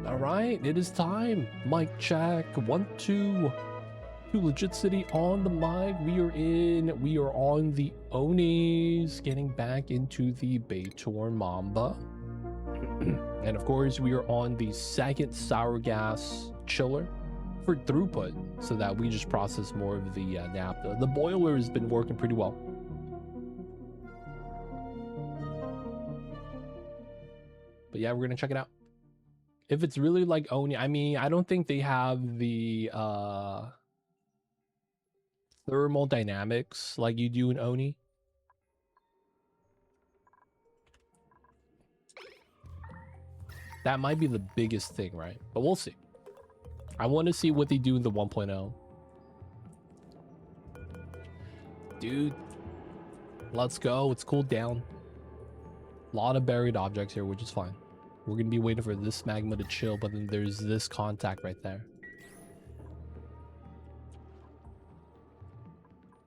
All right, it is time. Mic check. 1, 2. Two Legit City on the mic. We are on the Onis, getting back into the Baator Mamba. And of course, we are on the second sour gas chiller for throughput, so that we just process more of the naphtha. The boiler has been working pretty well. But yeah, we're gonna check it out. If it's really like Oni, I mean, I don't think they have the thermal dynamics like you do in Oni. That might be the biggest thing, right? But we'll see. I want to see what they do in the 1.0. Dude, let's go. It's cooled down. A lot of buried objects here, which is fine. We're going to be waiting for this magma to chill, but then there's this contact right there.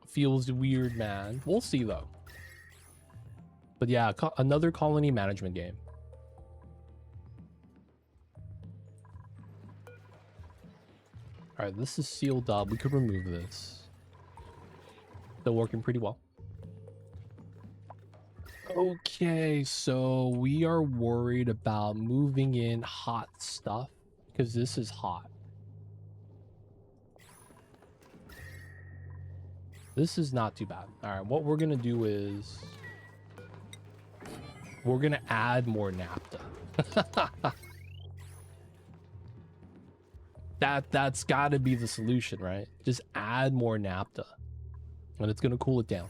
Feels weird, man. We'll see, though. But yeah, another colony management game. All right, this is sealed up. We could remove this. Still working pretty well. Okay, so we are worried about moving in hot stuff because this is hot. This is not too bad. All right, what we're gonna do is we're gonna add more naphtha. That's got to be the solution, right? Just add more naphtha, and it's gonna cool it down.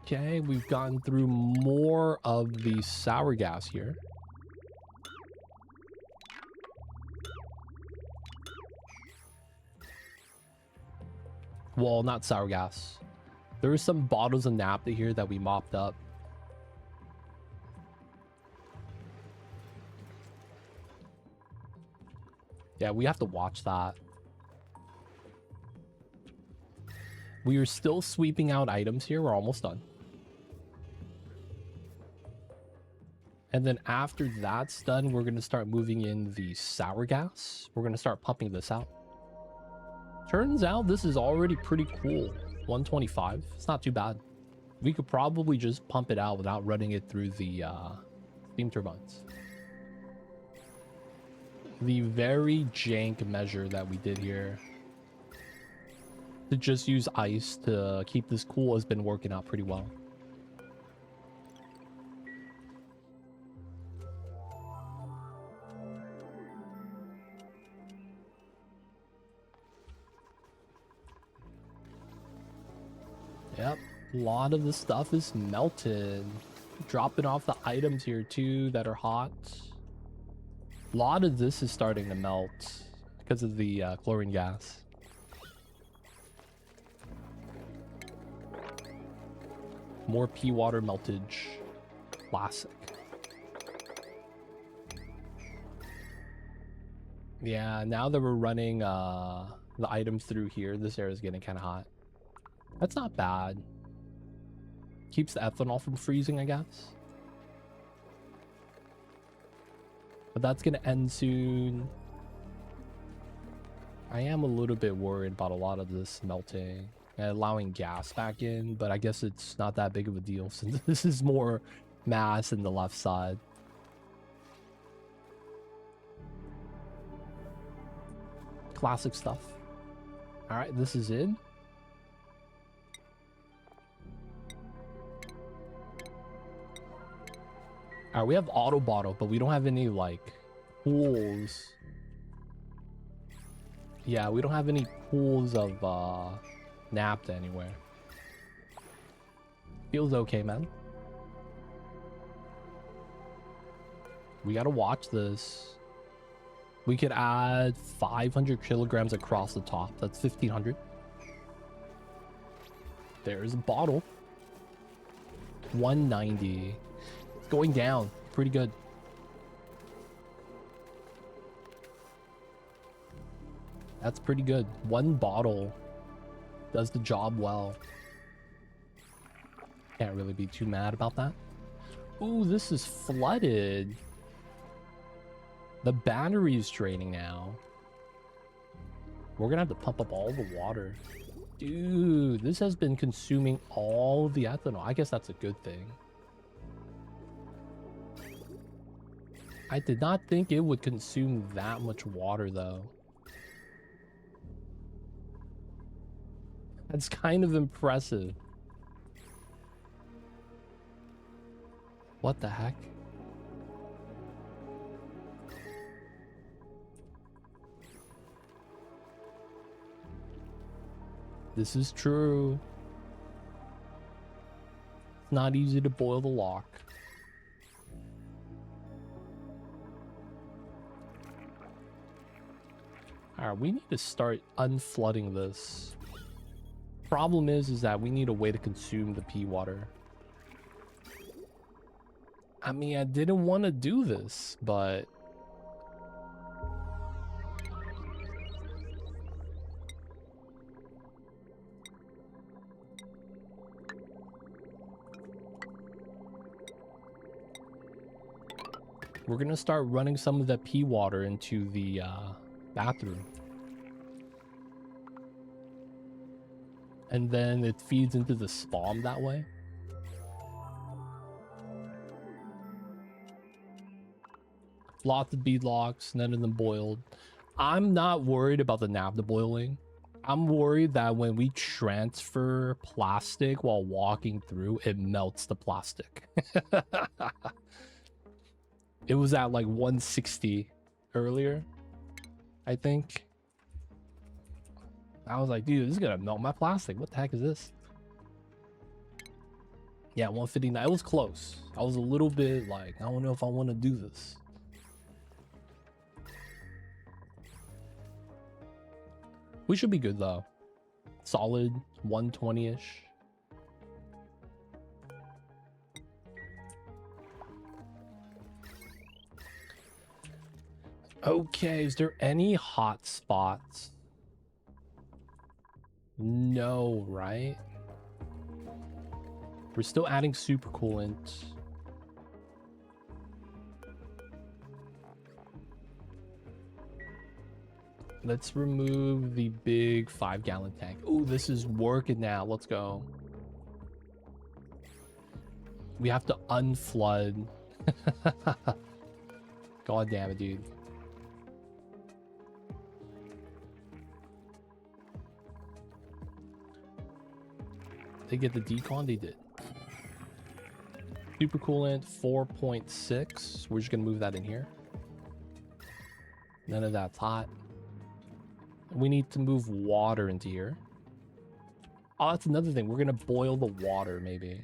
Okay, we've gotten through more of the sour gas here. Well, not sour gas. There are some bottles of naphtha here that we mopped up. Yeah, we have to watch that. We are still sweeping out items here. We're almost done. And then after that's done, we're going to start moving in the sour gas. We're going to start pumping this out. Turns out this is already pretty cool. 125. It's not too bad. We could probably just pump it out without running it through the steam turbines. The very jank measure that we did here to just use ice to keep this cool has been working out pretty well. Yep, a lot of the stuff is melted. Dropping off the items here too that are hot. A lot of this is starting to melt because of the chlorine gas. More pea water meltage. Classic. Yeah, now that we're running the items through here, this area is getting kind of hot. That's not bad. Keeps the ethanol from freezing, I guess. But that's gonna end soon. I am a little bit worried about a lot of this melting and allowing gas back in, but I guess it's not that big of a deal since this is more mass in the left side. Classic stuff. All right, this is in. All right, we have auto bottle, but we don't have any like pools. Yeah, we don't have any pools of naphtha anywhere. Feels okay, man. We gotta watch this. We could add 500 kilograms across the top. That's 1,500. There's a bottle. 190. Going down pretty good. That's pretty good. One bottle does the job well. Can't really be too mad about that. Ooh, this is flooded. The battery is draining now. We're gonna have to pump up all the water. Dude, this has been consuming all the ethanol. I guess that's a good thing. I did not think it would consume that much water, though. That's kind of impressive. What the heck? This is true. It's not easy to boil the lock. Alright, we need to start unflooding this. Problem is that we need a way to consume the pea water. I mean, I didn't want to do this, but... we're gonna start running some of that pea water into the bathroom. And then it feeds into the spawn that way. Lots of beadlocks, none of them boiled. I'm not worried about the naphtha boiling. I'm worried that when we transfer plastic while walking through, it melts the plastic. It was at like 160 earlier, I think. I was like, dude, this is gonna melt my plastic. What the heck is this? Yeah, 159. It was close. I was a little bit like, I don't know if I want to do this. We should be good though. Solid 120-ish. Okay, is there any hot spots? No, right? We're still adding super coolant. Let's remove the big 5-gallon tank. Oh, this is working now. Let's go. We have to unflood. God damn it, dude. They get the decon? They did. Super coolant 4.6. We're just gonna move that in here. None of that's hot. We need to move water into here. Oh, that's another thing. We're gonna boil the water, maybe.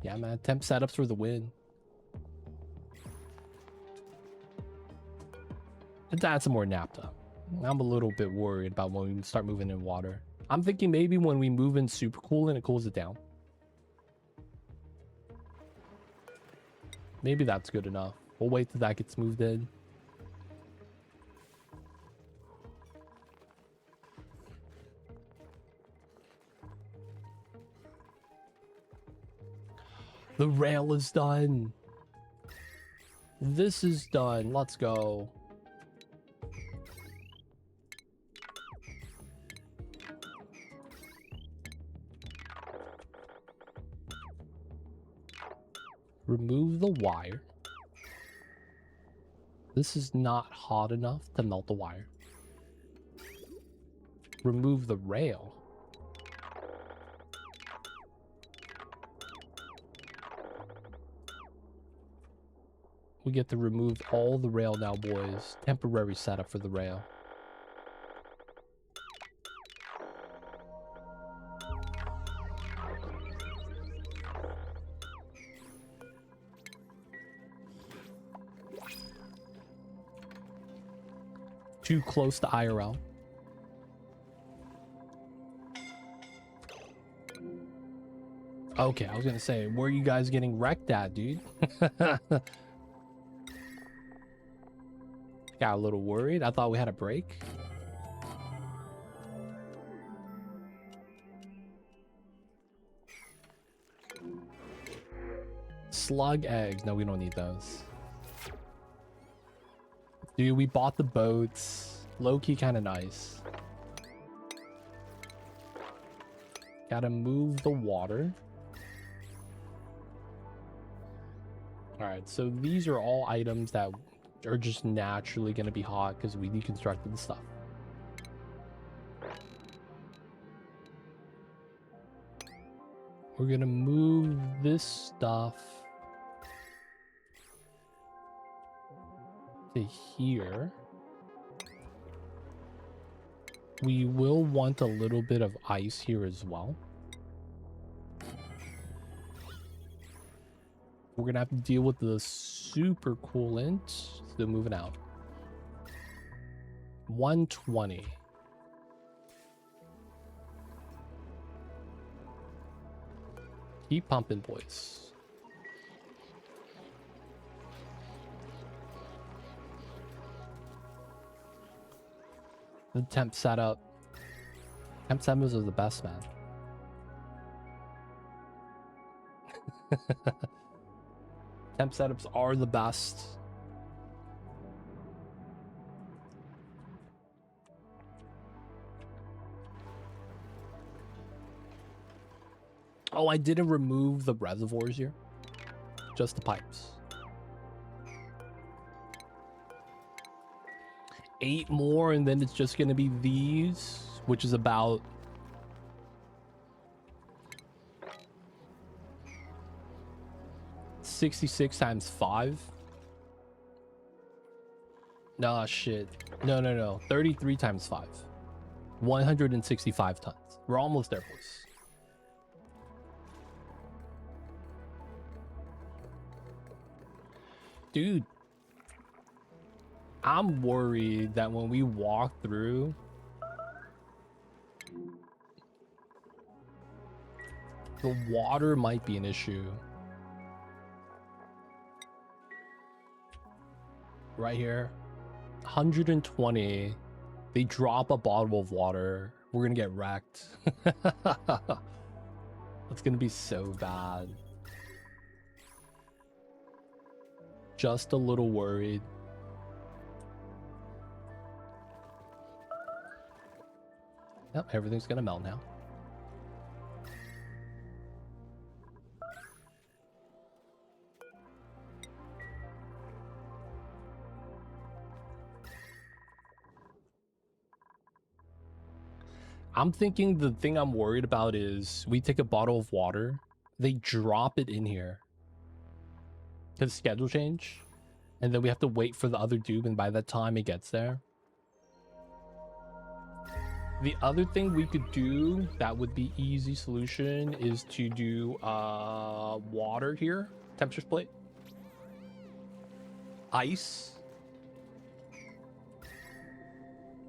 Yeah, man. Temp setups for the win. Let's add some more naphtha. I'm a little bit worried about when we start moving in water. I'm thinking maybe when we move in super coolant, it cools it down. Maybe that's good enough. We'll wait till that gets moved in. The rail is done. This is done. Let's go. Remove the wire. This is not hot enough to melt the wire. Remove the rail. We get to remove all the rail now, boys. Temporary setup for the rail. Too close to IRL. Okay, I was gonna say, where are you guys getting wrecked at, dude? Got a little worried. I thought we had a break. slug eggs. No, we don't need those. Dude, we bought the boats. Low-key kind of nice. Gotta move the water. Alright, so these are all items that are just naturally going to be hot because we deconstructed the stuff. We're going to move this stuff to here. We will want a little bit of ice here as well. We're going to have to deal with the super coolant. Still moving out. 120. Keep pumping, boys. The temp setup. Temp setups are the best, man. Temp setups are the best. Oh, I didn't remove the reservoirs here. Just the pipes. 8 more, and then it's just going to be these, which is about... $66 times 5. Nah, shit. No. 33 times 5. 165 tons. We're almost there, boys. Dude. I'm worried that when we walk through... the water might be an issue. Right here, 120. They drop a bottle of water. We're gonna get wrecked. It's gonna be so bad. Just a little worried. Yep, everything's gonna melt now. I'm thinking the thing I'm worried about is we take a bottle of water, they drop it in here to the schedule change, and then we have to wait for the other dude, and by that time it gets there. The other thing we could do that would be easy solution is to do water here, temperature plate, ice,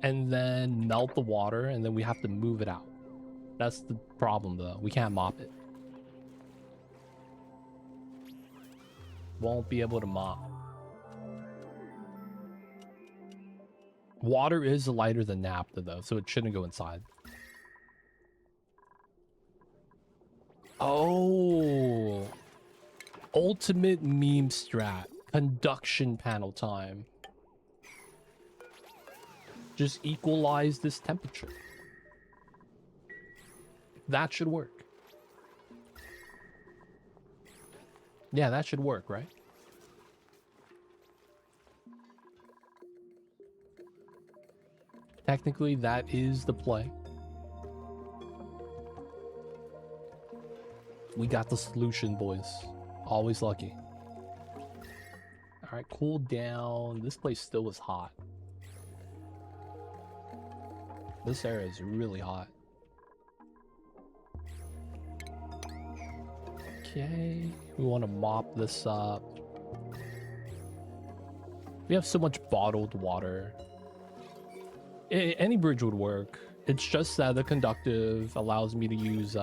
and then melt the water, and then we have to move it out. That's the problem though. We can't mop it. Won't be able to mop. Water is lighter than naphtha though, so it shouldn't go inside. Oh, ultimate meme strat. Conduction panel time. Just equalize this temperature. That should work. Yeah, that should work, right? Technically, that is the play. We got the solution, boys. Always lucky. All right, cool down. This place still is hot. This area is really hot. Okay, we want to mop this up. We have so much bottled water. Any bridge would work. It's just that the conductive allows me to use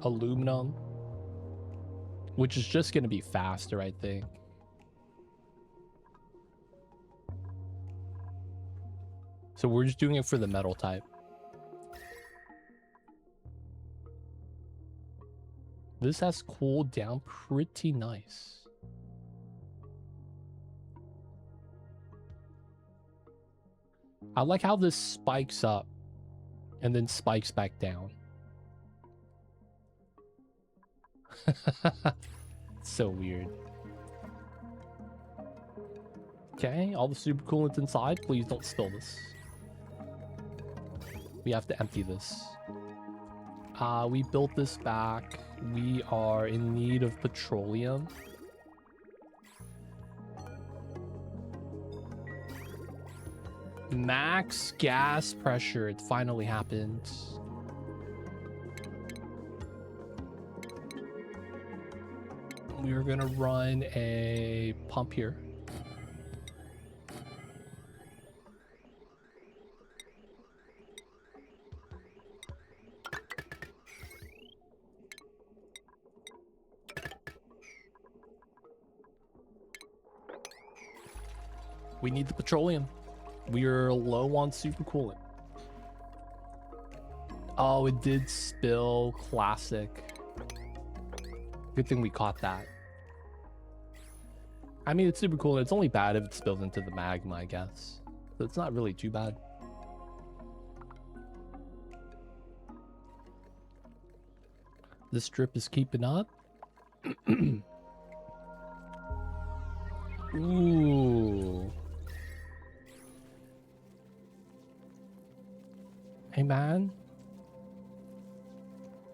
aluminum, which is just going to be faster, I think. So we're just doing it for the metal type. This has cooled down pretty nice. I like how this spikes up and then spikes back down. So weird. Okay, all the super coolants inside. Please don't spill this. We have to empty this. We built this back. We are in need of petroleum. Max gas pressure. It finally happened. We are gonna run a pump here. We need the petroleum. We are low on super coolant. Oh, it did spill. Classic. Good thing we caught that. I mean, it's super cool. It's only bad if it spills into the magma, I guess. So it's not really too bad. This drip is keeping up. Ooh. Hey, man.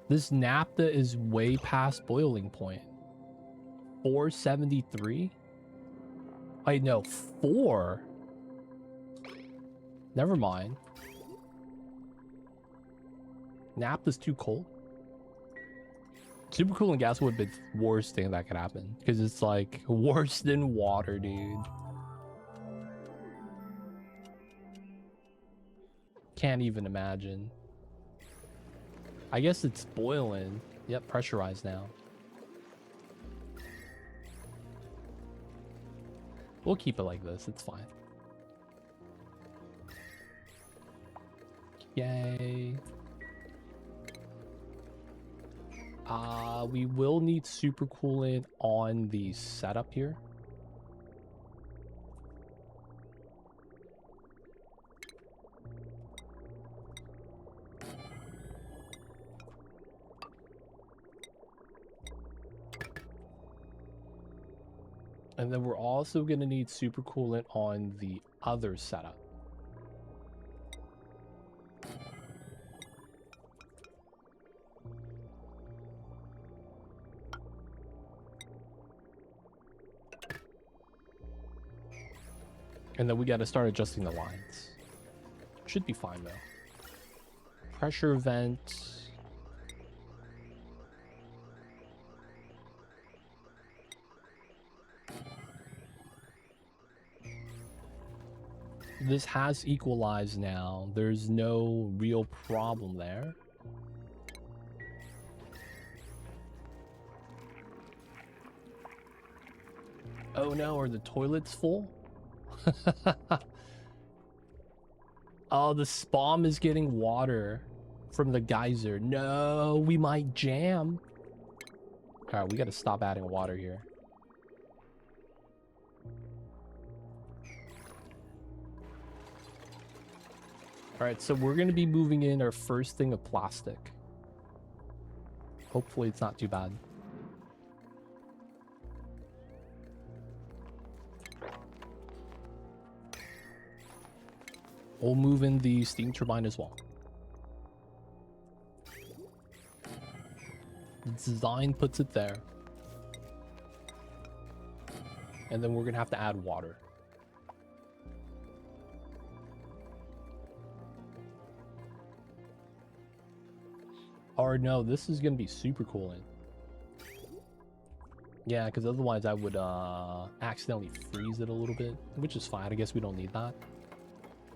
This naphtha is way past boiling point. 473? I know, 4? Never mind. Naphtha's too cold. Super coolant gas would be the worst thing that could happen. Because it's like worse than water, dude. Can't even imagine. I guess it's boiling. Yep, pressurized now. We'll keep it like this. It's fine. Yay. We will need super coolant on the setup here. And then we're also going to need super coolant on the other setup. And then we got to start adjusting the lines. Should be fine though. Pressure vent. This has equalized now. There's no real problem there. Oh no, are the toilets full? Oh, the spawn is getting water from the geyser. No, we might jam. All right, we got to stop adding water here. All right, so we're going to be moving in our first thing of plastic. Hopefully it's not too bad. We'll move in the steam turbine as well. The design puts it there. And then we're going to have to add water. Or no, this is going to be super coolant. Yeah, because otherwise I would accidentally freeze it a little bit, which is fine. I guess we don't need that.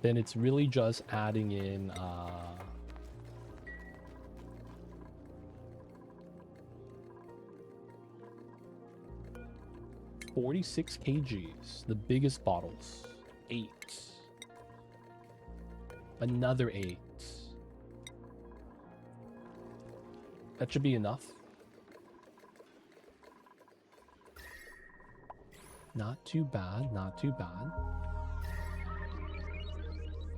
Then it's really just adding in 46 kgs, the biggest bottles. 8. Another 8. That should be enough. Not too bad, not too bad.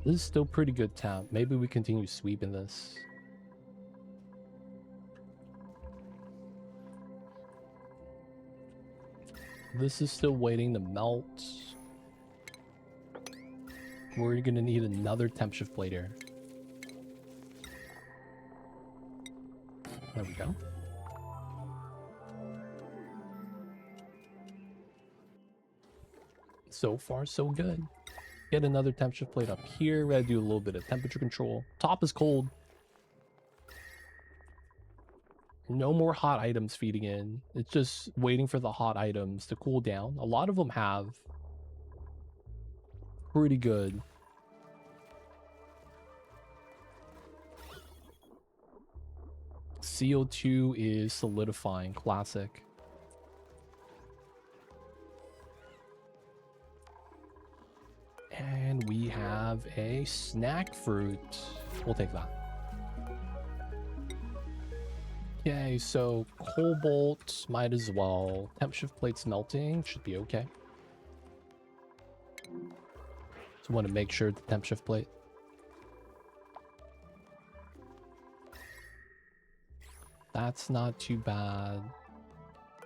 This is still pretty good temp. Maybe we continue sweeping this. This is still waiting to melt. We're gonna need another temp shift plate here. There we go. So far, so good. Get another temp shift plate up here. We gotta do a little bit of temperature control. Top is cold. No more hot items feeding in. It's just waiting for the hot items to cool down. A lot of them have. Pretty good. CO2 is solidifying. Classic. And we have a snack fruit. We'll take that. Okay, so cobalt might as well. Temp shift plates melting should be okay. So want to make sure the temp shift plate. That's not too bad.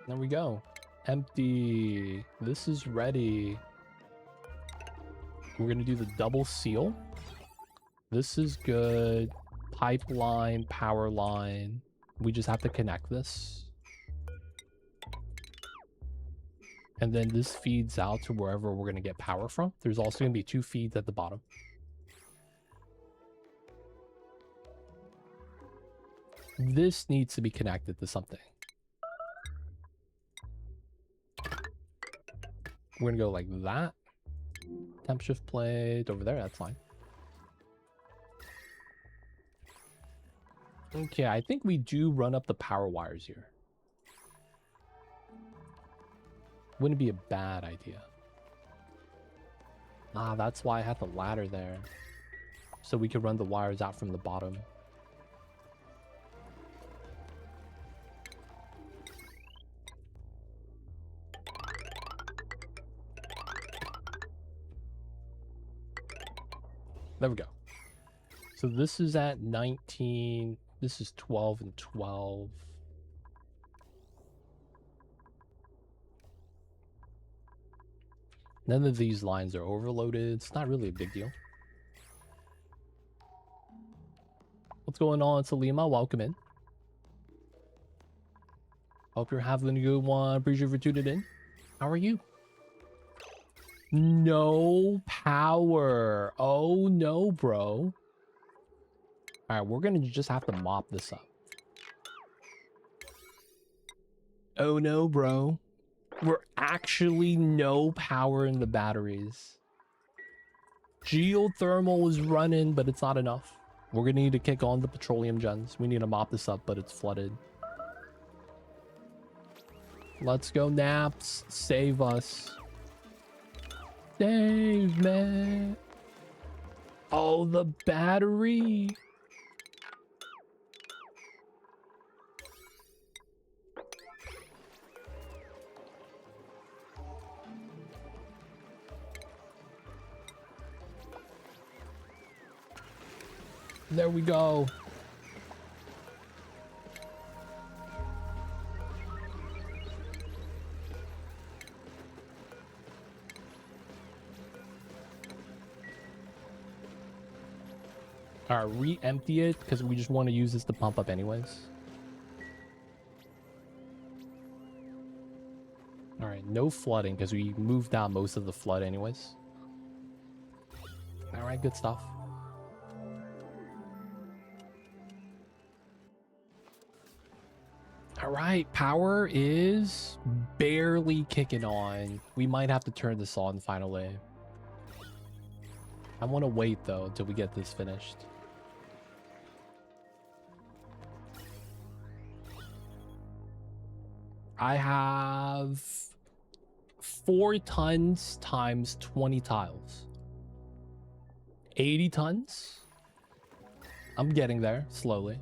There we go. Empty. This is ready. We're gonna do the double seal. This is good. Pipeline, power line. We just have to connect this. And then this feeds out to wherever we're gonna get power from. There's also gonna be 2 feeds at the bottom. This needs to be connected to something. We're gonna go like that. Temp shift plate over there, that's fine. Okay, I think we do run up the power wires here. Wouldn't be a bad idea. Ah, that's why I had the ladder there. So we could run the wires out from the bottom. There we go. So this is at 19. This is 12 and 12. None of these lines are overloaded. It's not really a big deal. What's going on, Salima? Welcome in. Hope you're having a good one. Appreciate you for tuning in. How are you? No power. Oh no, bro. All right, we're gonna just have to mop this up. Oh no, bro. We're actually no power in the batteries. Geothermal is running, but it's not enough. We're gonna need to kick on the petroleum gens. We need to mop this up, but it's flooded. Let's go, Naps. Save us. Save me. Oh, the battery. There we go. All right, re-empty it because we just want to use this to pump up anyways. All right, no flooding because we moved out most of the flood anyways. All right, good stuff. All right, power is barely kicking on. We might have to turn this on finally. I want to wait though until we get this finished. I have 4 tons times 20 tiles. 80 tons? I'm getting there slowly.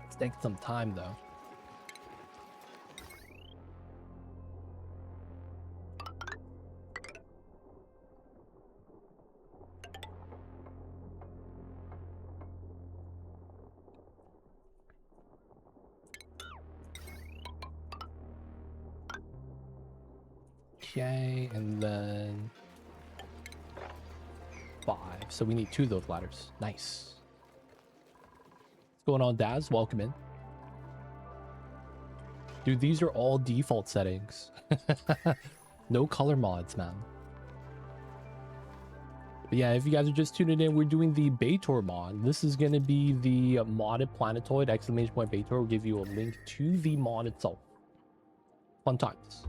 It's taking some time though. Okay, and then 5. So we need 2 of those ladders. Nice. What's going on, Daz? Welcome in. Dude, these are all default settings. No color mods, man. But yeah, if you guys are just tuning in, we're doing the Baator mod. This is going to be the modded planetoid, exclamation point Baator. Will give you a link to the mod itself. Fun times.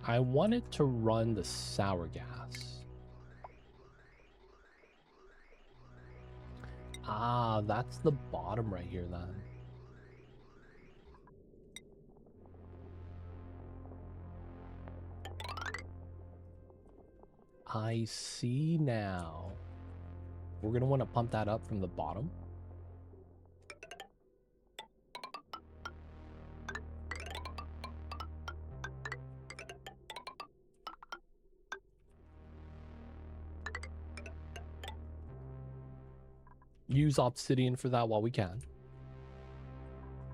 I wanted to run the sour gas. Ah, that's the bottom right here then. I see now. We're going to want to pump that up from the bottom. Use obsidian for that while we can.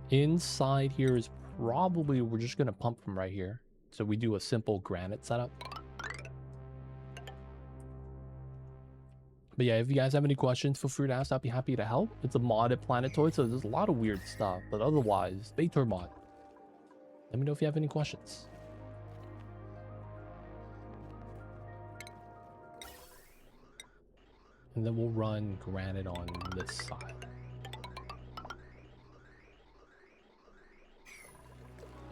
Inside here is probably, we're just going to pump from right here. So we do a simple granite setup. But yeah, if you guys have any questions, feel free to ask. I'll be happy to help. It's a modded planetoid, so there's a lot of weird stuff. But otherwise, Baator mod. Let me know if you have any questions. And then we'll run granite on this side.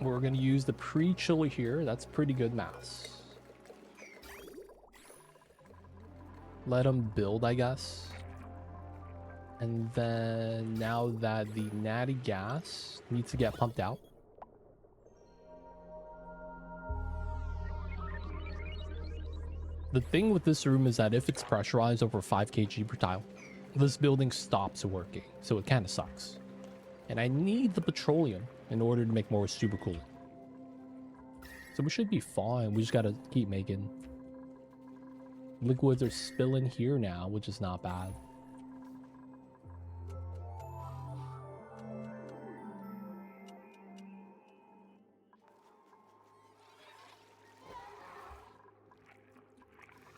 We're going to use the pre-chiller here. That's pretty good mass. Let them build, I guess. And then now that the natty gas needs to get pumped out. The thing with this room is that if it's pressurized over 5 kg per tile, this building stops working. So it kind of sucks. And I need the petroleum in order to make more super coolant. So we should be fine. We just got to keep making. Liquids are spilling here now, which is not bad.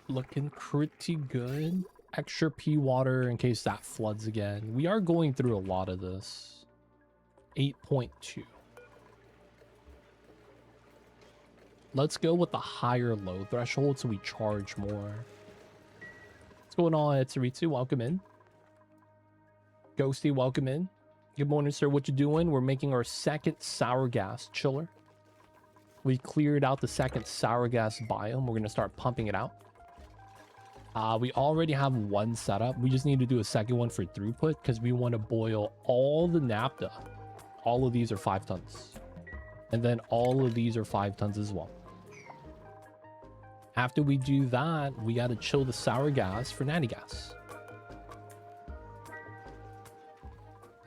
Looking pretty good. Extra pea water in case that floods again. We are going through a lot of this. 8.2. Let's go with the higher load threshold so we charge more. What's going on, Etsuritsu? Welcome in. Ghosty, welcome in. Good morning, sir. What you doing? We're making our second sour gas chiller. We cleared out the second sour gas biome. We're going to start pumping it out. We already have one setup. We just need to do a second one for throughput because we want to boil all the naphtha. All of these are 5 tons. And then all of these are 5 tons as well. After we do that, we got to chill the sour gas for natty gas.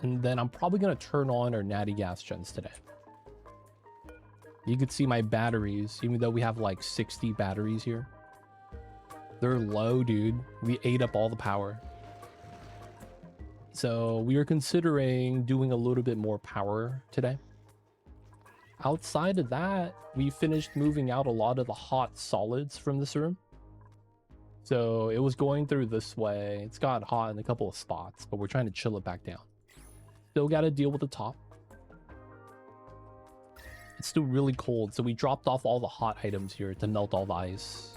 And then I'm probably going to turn on our natty gas gens today. You can see my batteries, even though we have like 60 batteries here. They're low, dude. We ate up all the power. So we are considering doing a little bit more power today. Outside of that, we finished moving out a lot of the hot solids from this room. So it was going through this way. It's got hot in a couple of spots, but we're trying to chill it back down. Still got to deal with the top. It's still really cold, so we dropped off all the hot items here to melt all the ice.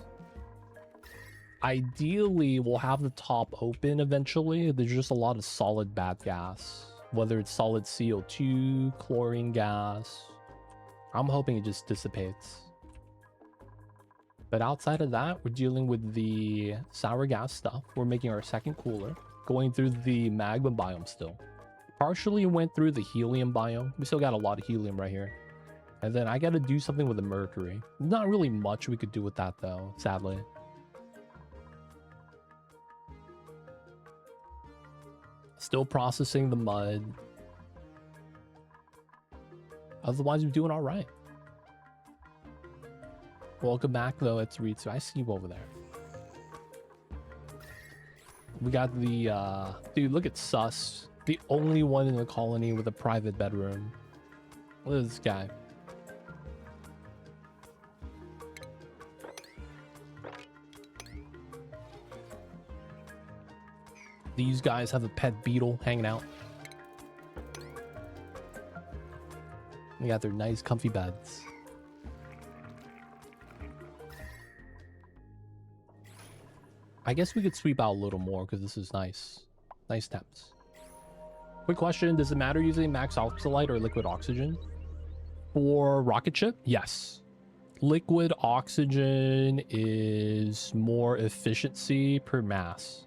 Ideally, we'll have the top open eventually. There's just a lot of solid bad gas, whether it's solid CO2, chlorine gas. I'm hoping it just dissipates. But outside of that, we're dealing with the sour gas stuff. We're making our second cooler, going through the magma biome still. Partially went through the helium biome. We still got a lot of helium right here. And then I got to do something with the mercury. Not really much we could do with that though, sadly. Still processing the mud. Otherwise, we're doing all right. Welcome back, though. It's Ritsu. I see you over there. We got the... Dude, look at Sus The only one in the colony with a private bedroom. Look at this guy. These guys have a pet beetle hanging out. They got their nice comfy beds. I guess we could sweep out a little more because this is nice. Nice temps. Quick question, does it matter using max oxalite or liquid oxygen? For rocket ship, yes. Liquid oxygen is more efficiency per mass.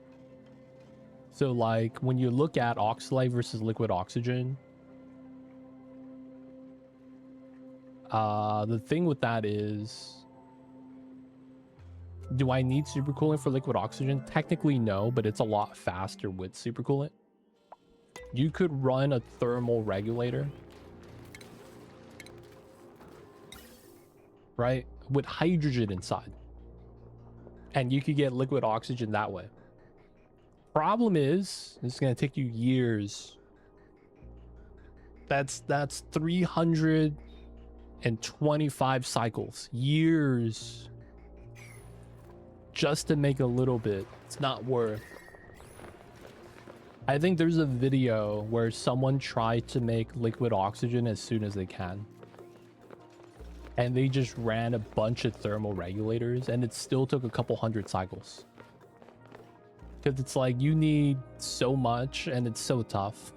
So like when you look at oxalite versus liquid oxygen, the thing with that is, do I need supercoolant for liquid oxygen? Technically no, but it's a lot faster with supercoolant. You could run a thermal regulator, right, with hydrogen inside, and you could get liquid oxygen that way. Problem is, it's going to take you years. That's 325 cycles, years, just to make a little bit. It's not worth. I think there's a video where someone tried to make liquid oxygen as soon as they can, and they just ran a bunch of thermal regulators, and it still took a couple hundred cycles. Because it's like you need so much, and it's so tough.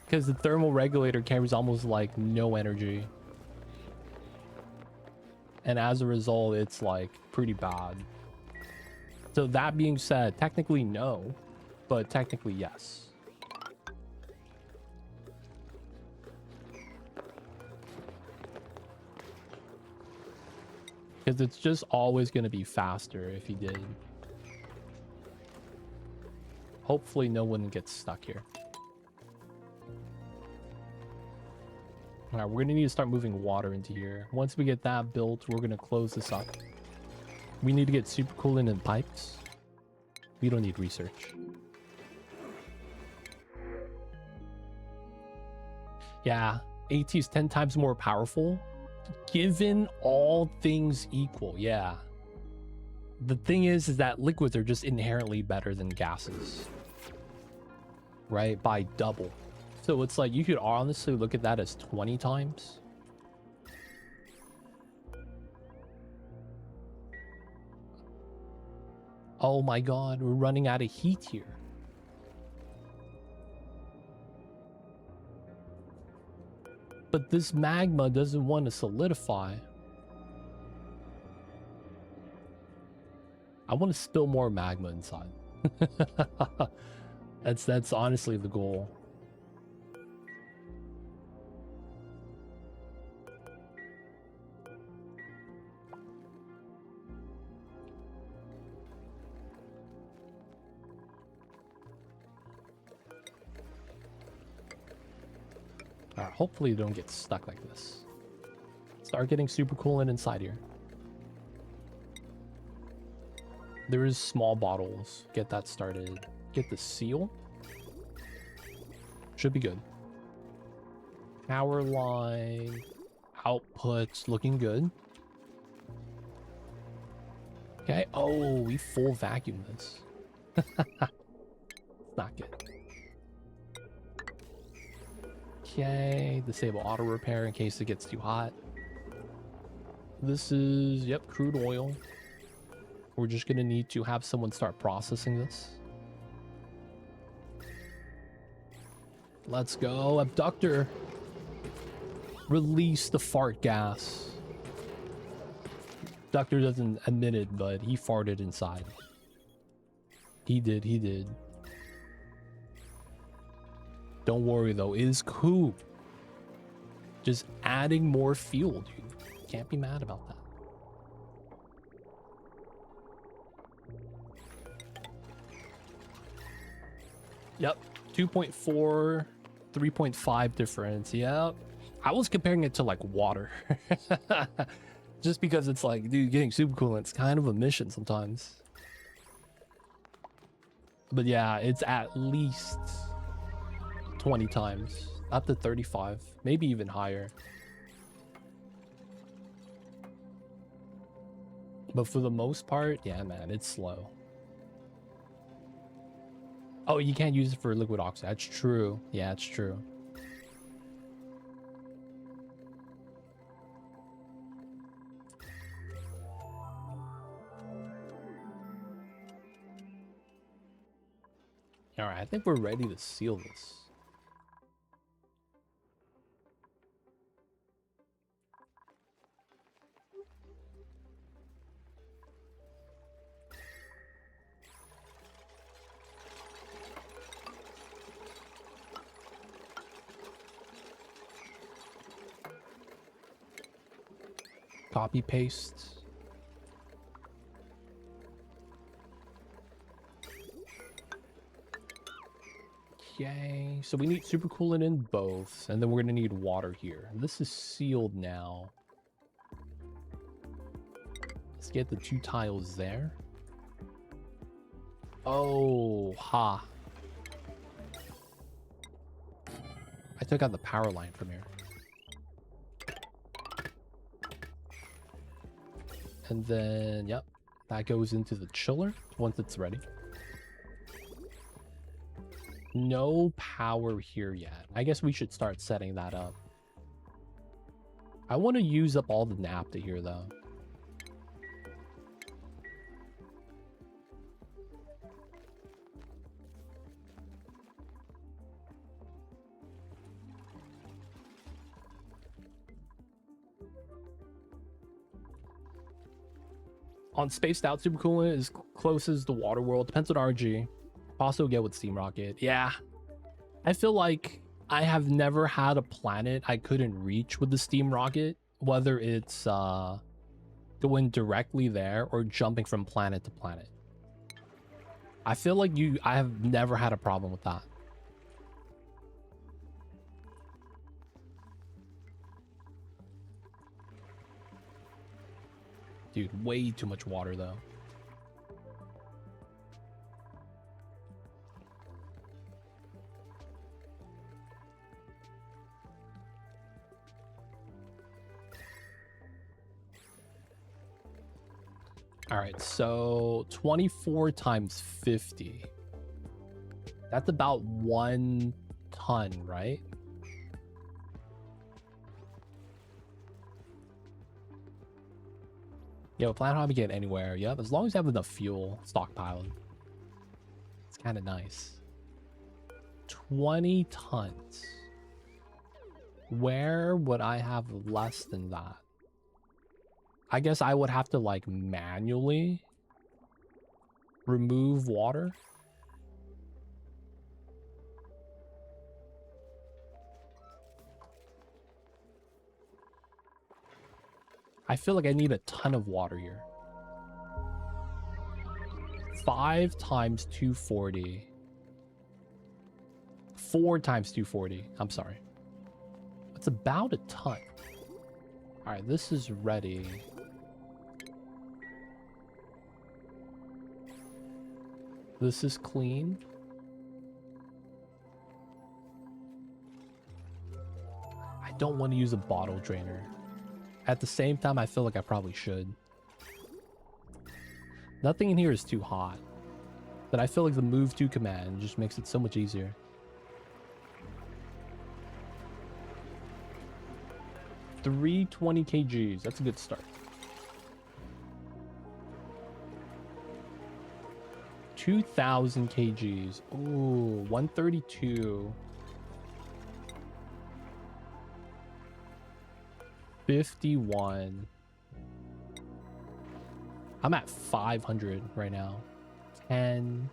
Because the thermal regulator carries almost like no energy. And as a result, it's like pretty bad. So that being said, technically no, but technically yes. Because it's just always going to be faster if you did. Hopefully no one gets stuck here. Alright, we're going to need to start moving water into here. Once we get that built, we're going to close this up. We need to get supercoolant in pipes. We don't need research. Yeah, AT is 10 times more powerful. Given all things equal, yeah. The thing is that liquids are just inherently better than gases. Right? By double. So it's like you could honestly look at that as 20 times. Oh my god, we're running out of heat here. But this magma doesn't want to solidify. I want to spill more magma inside. That's honestly the goal. Hopefully you don't get stuck like this. Start getting supercoolant inside here. There is small bottles. Get that started. Get the seal. Should be good. Power line. Outputs looking good. Okay. Oh, we full vacuum this. Not good. Okay, disable auto repair in case it gets too hot. This is, yep, crude oil. We're just gonna need to have someone start processing this. Let's go, abductor. Release the fart gas. Abductor doesn't admit it, but he farted inside. He did. Don't worry though, it is cool. Just adding more fuel, dude. Can't be mad about that. Yep, 2.4, 3.5 difference. Yep. I was comparing it to like water. Just because it's like, dude, getting supercoolant's kind of a mission sometimes. But yeah, it's at least 20 times, up to 35, maybe even higher. But for the most part, yeah, man, it's slow. Oh, you can't use it for liquid oxygen. That's true. Yeah, it's true. All right, I think we're ready to seal this. Copy paste. Okay, so we need super coolant in both, and then we're gonna need water here. This is sealed now. Let's get the 2 tiles there. Oh, ha. I took out the power line from here. And then, yep, that goes into the chiller once it's ready. No power here yet. I guess we should start setting that up. I want to use up all the naphtha here, though. On spaced out supercoolant is close as the water world. Depends on RG. Also get with steam rocket. Yeah, I feel like I have never had a planet I couldn't reach with the steam rocket, whether it's going directly there or jumping from planet to planet. I feel like I have never had a problem with that. Dude, way too much water though. All right, so 24 times 50. That's about 1 ton, right? Yo, planet hobby get anywhere. Yep, as long as you have enough fuel stockpiled. It's kind of nice. 20 tons. Where would I have less than that? I guess I would have to like manually remove water. I feel like I need a ton of water here. 5 times 240. 4 times 240. I'm sorry. It's about a ton. All right, this is ready. This is clean. I don't want to use a bottle drainer. At the same time, I feel like I probably should. Nothing in here is too hot. But I feel like the move to command just makes it so much easier. $320 kgs. That's a good start. 2,000 kgs. Ooh, 132. 51. I'm at 500 right now. 10.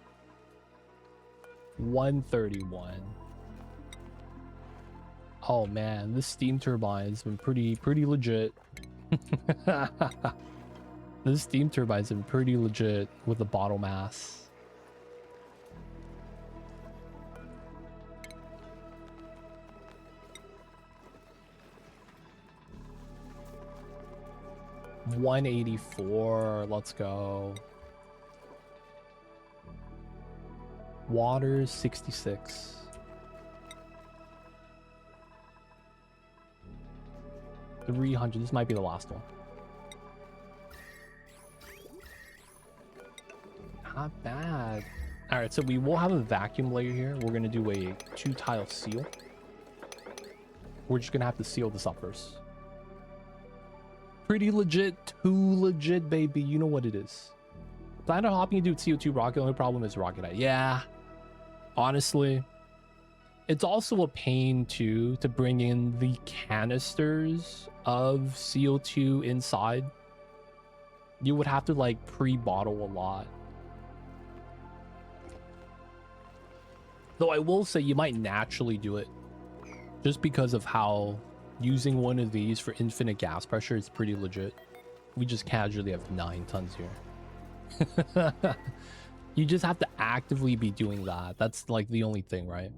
131. Oh man, this steam turbine's been pretty legit. This steam turbine's been pretty legit with the bottle mass. $184. Let's go. Water 66. $300. This might be the last one. Not bad. All right, so we will have a vacuum layer here. We're gonna do a 2-tile seal. We're just gonna have to seal this up first. Pretty legit, too legit, baby. You know what it is. Planet hopping you do CO2 rocket. Only problem is rocket height. Yeah, honestly, it's also a pain too to bring in the canisters of CO2 inside. You would have to like pre-bottle a lot. Though I will say you might naturally do it just because of how using one of these for infinite gas pressure is pretty legit. We just casually have 9 tons here. You just have to actively be doing that. That's like the only thing, right?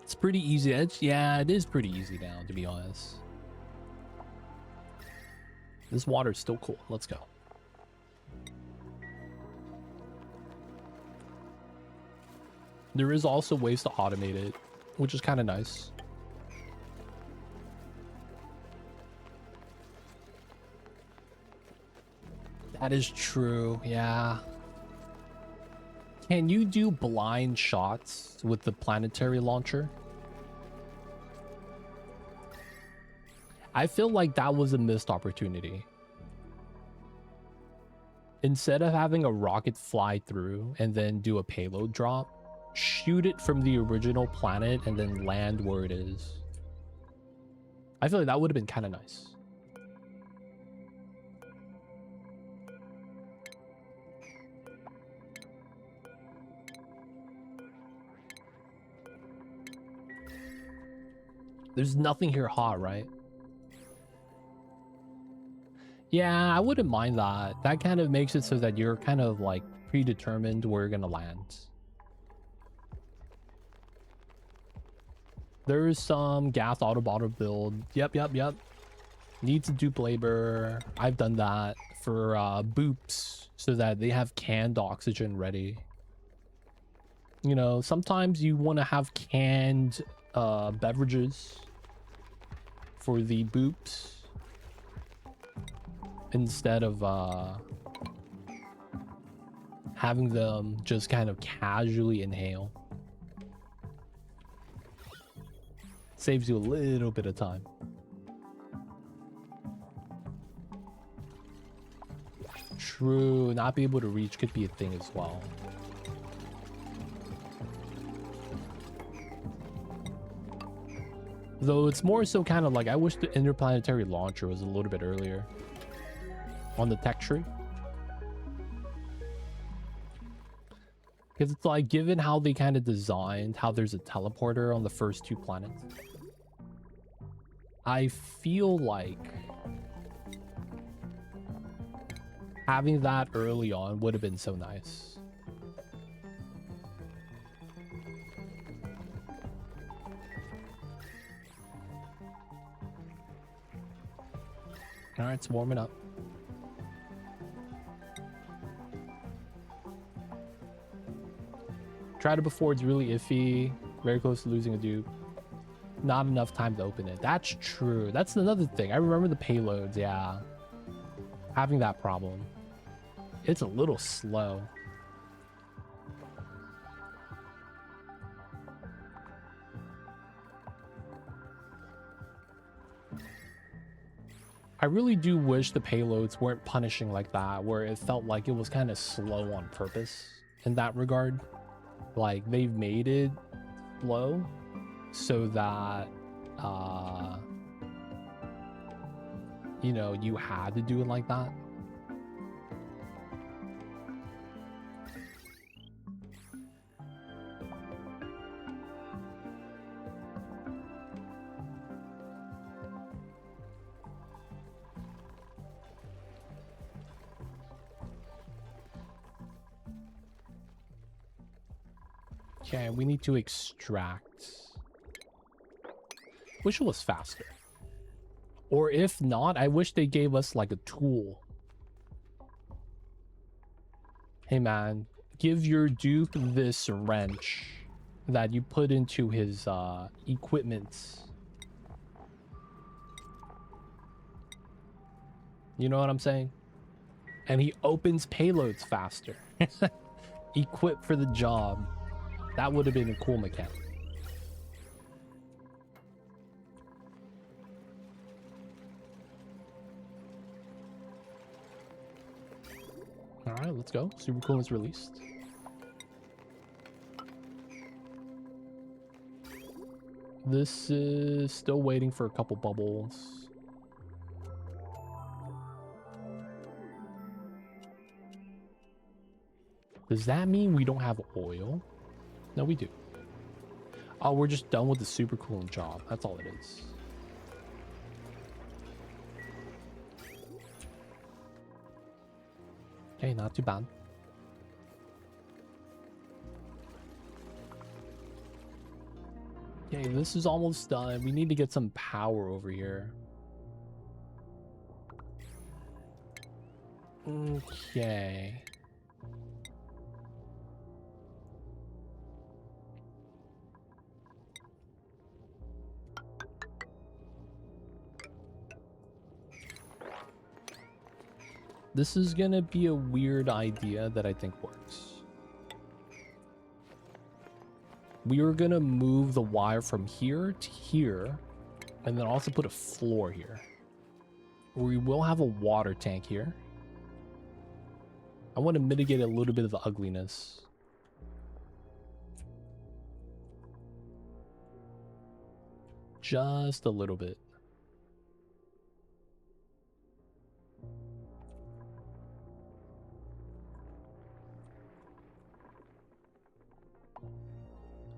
It's pretty easy. Yeah, it is pretty easy now, to be honest. This water is still cool. Let's go. There is also ways to automate it, which is kind of nice. That is true, yeah. Can you do blind shots with the planetary launcher? I feel like that was a missed opportunity. Instead of having a rocket fly through and then do a payload drop, shoot it from the original planet and then land where it is. I feel like that would have been kind of nice. There's nothing here hot, right? Yeah, I wouldn't mind that. That kind of makes it so that you're kind of like predetermined where you're gonna land. There is some gas auto bottle build. Yep. Needs a dupe labor. I've done that for boops so that they have canned oxygen ready. You know, sometimes you want to have canned beverages for the boops instead of having them just kind of casually inhale. Saves you a little bit of time. True, not be able to reach could be a thing as well. Though it's more so kind of like I wish the interplanetary launcher was a little bit earlier on the tech tree. Because it's like, given how they kind of designed how there's a teleporter on the first 2 planets, I feel like having that early on would have been so nice. All right, it's warming up. Tried it before, it's really iffy. Very close to losing a dupe. Not enough time to open it. That's true. That's another thing. I remember the payloads, yeah. Having that problem. It's a little slow. I really do wish the payloads weren't punishing like that, where it felt like it was kind of slow on purpose in that regard. Like, they've made it slow so that you know, you had to do it like that. Okay, we need to extract. Wish it was faster. Or if not, I wish they gave us like a tool Hey man, give your dupe this wrench that you put into his equipment. You know what I'm saying? And he opens payloads faster. Equipped for the job. That would have been a cool mechanic. Alright, let's go. Super Cool is released. This is still waiting for a couple bubbles. Does that mean we don't have oil? No, we do. Oh, we're just done with the super coolant job. That's all it is. Okay, not too bad. Okay, this is almost done. We need to get some power over here. Okay. This is gonna be a weird idea that I think works. We are gonna move the wire from here to here, and then also put a floor here. We will have a water tank here. I want to mitigate a little bit of the ugliness. Just a little bit.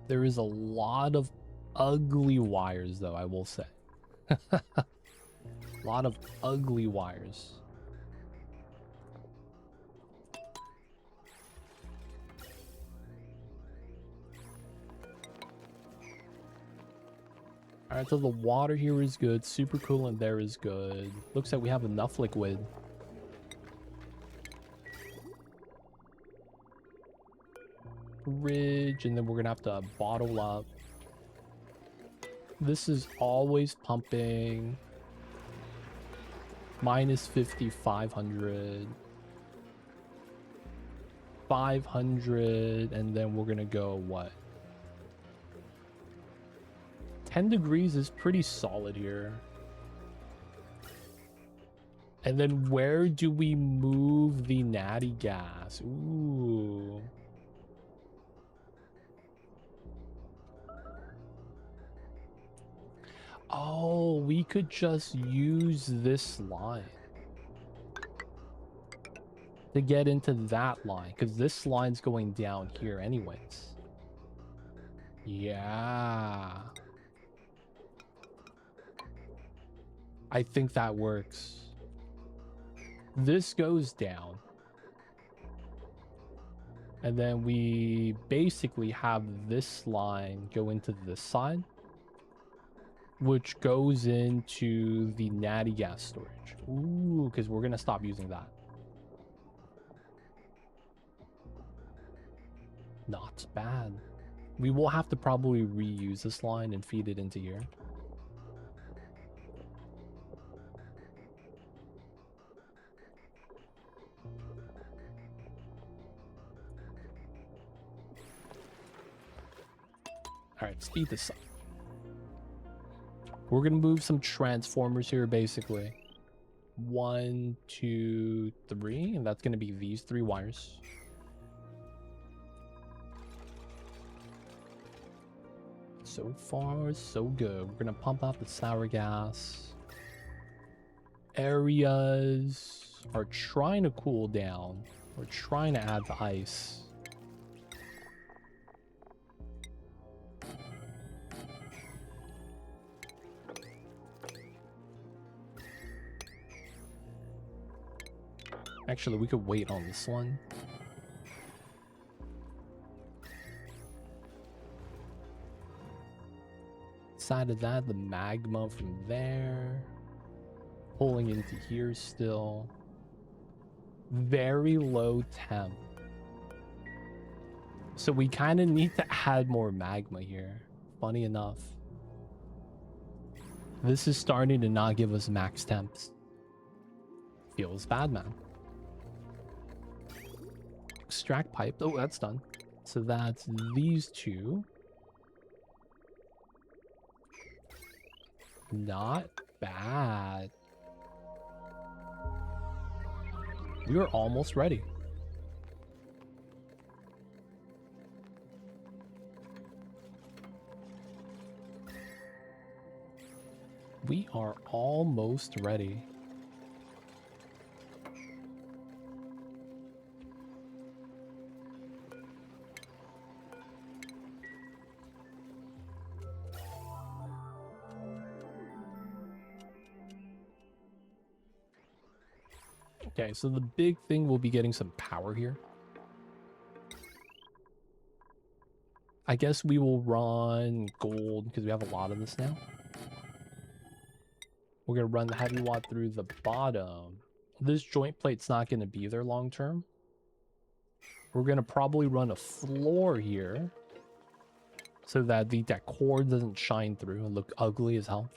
There is a lot of ugly wires, though, I will say. A lot of ugly wires. Alright, so the water here is good. Super coolant there is good. Looks like we have enough liquid. Bridge, and then we're gonna have to bottle up. This is always pumping. Minus 50, 500. 500, and then we're gonna go what? 10 degrees is pretty solid here. And then where do we move the natty gas? Ooh. Oh, we could just use this line to get into that line, because this line's going down here anyways. Yeah. I think that works. This goes down. And then we basically have this line go into this side, which goes into the natty gas storage. Ooh, because we're going to stop using that. Not bad. We will have to probably reuse this line and feed it into here. Alright, speed this up. We're gonna move some transformers here, basically. 1, 2, 3, and that's gonna be these 3 wires. So far, so good. We're gonna pump out the sour gas. Areas are trying to cool down. We're trying to add the ice. Actually, we could wait on this one. Side of that, the magma from there. Pulling into here still. Very low temp. So we kind of need to add more magma here. Funny enough. This is starting to not give us max temps. Feels bad, man. Extract pipe. Oh, that's done. So that's these two. Not bad. We are almost ready. We are almost ready. Okay, so the big thing will be getting some power here. I guess we will run gold because we have a lot of this now. We're going to run the heavy watt through the bottom. This joint plate's not going to be there long term. We're going to probably run a floor here so that that cord doesn't shine through and look ugly as hell.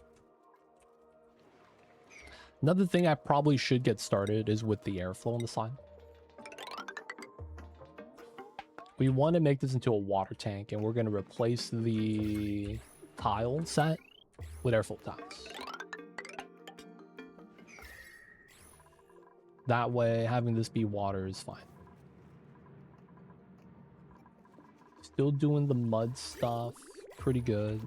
Another thing I probably should get started is with the airflow on the side. We want to make this into a water tank, and we're going to replace the tile set with airflow tiles. That way, having this be water is fine. Still doing the mud stuff. Pretty good.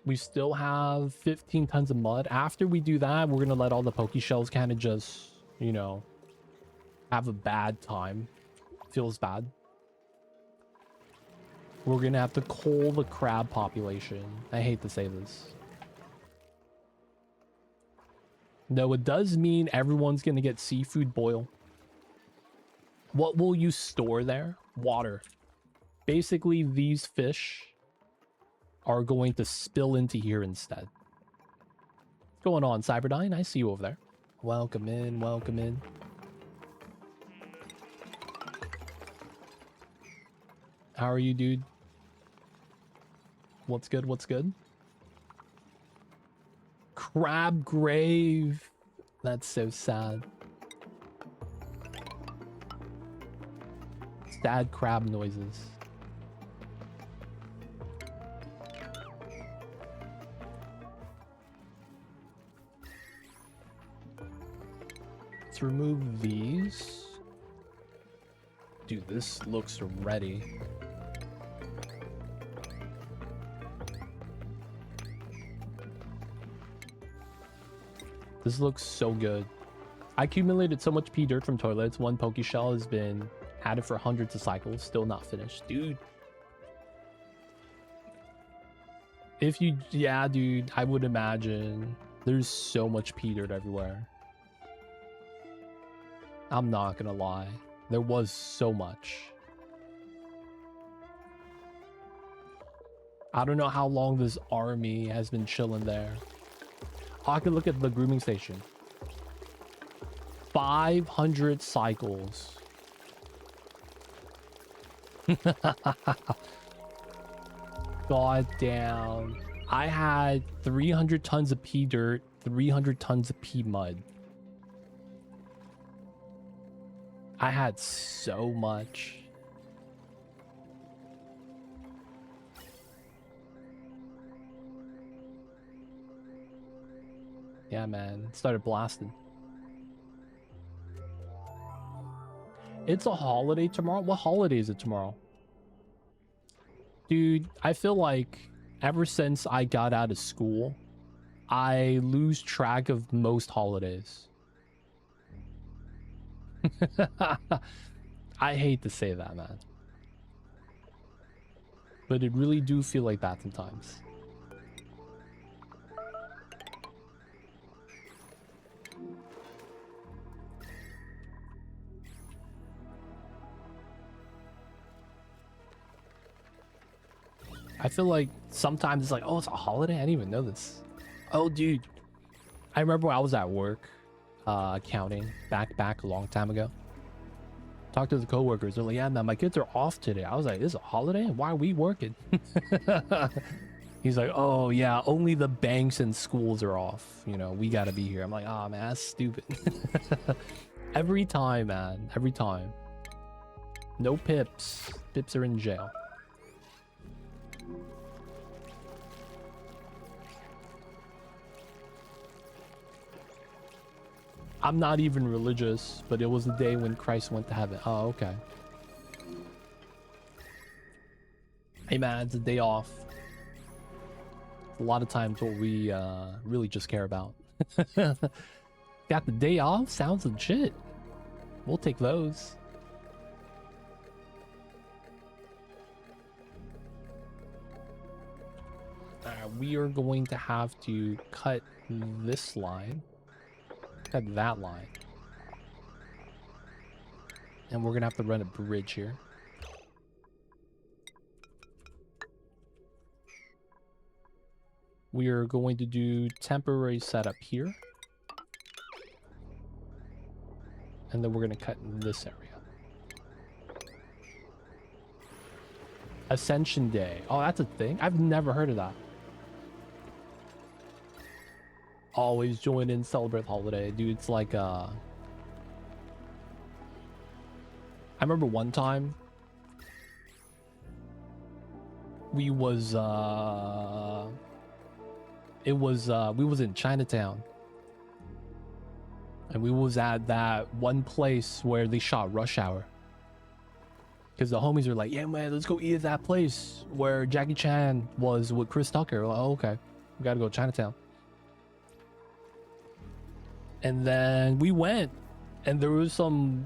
We still have 15 tons of mud. After we do that, we're going to let all the poke shells kind of just, you know, have a bad time. Feels bad. We're going to have to cull the crab population. I hate to say this. No, it does mean everyone's going to get seafood boil. What will you store there? Water. Basically, these fish are going to spill into here instead. What's going on, Cyberdyne? I see you over there. Welcome in, welcome in. How are you, dude? What's good, what's good? Crab grave. That's so sad. Sad crab noises. Let's remove these. Dude, this looks ready. This looks so good. I accumulated so much pea dirt from toilets. One poke shell has been added for hundreds of cycles. Still not finished. Dude. If you... Yeah, dude. I would imagine. There's so much pea dirt everywhere. I'm not gonna lie. There was so much. I don't know how long this army has been chilling there. Oh, I can look at the grooming station. 500 cycles. God damn. I had 300 tons of pea dirt, 300 tons of pea mud. I had so much. Yeah, man. It started blasting. It's a holiday tomorrow? What holiday is it tomorrow? Dude, I feel like ever since I got out of school, I lose track of most holidays. I hate to say that, man. But it really do feel like that sometimes. I feel like sometimes it's like, oh, it's a holiday? I didn't even know this. Oh, dude. I remember when I was at work, accounting, back a long time ago. Talk to the coworkers. They're like, yeah, man, my kids are off today. I was like, this is a holiday? Why are we working? He's like, oh, yeah, only the banks and schools are off. You know, we got to be here. I'm like, oh, man, that's stupid. Every time, man. Every time. No pips. Pips are in jail. I'm not even religious, but it was the day when Christ went to heaven. Oh, okay. Hey, man, it's a day off. A lot of times what we really just care about. Got the day off? Sounds legit. We'll take those. We are going to have to cut this line. Cut that line. And we're going to have to run a bridge here. We are going to do temporary setup here. And then we're going to cut in this area. Ascension Day. Oh, that's a thing? I've never heard of that. Always join in, celebrate the holiday. Dude, it's like, I remember one time we was, we was in Chinatown. And we was at that one place where they shot Rush Hour. Because the homies were like, yeah, man, let's go eat at that place where Jackie Chan was with Chris Tucker. We're like, oh, okay. We gotta go to Chinatown. And then we went. And there was some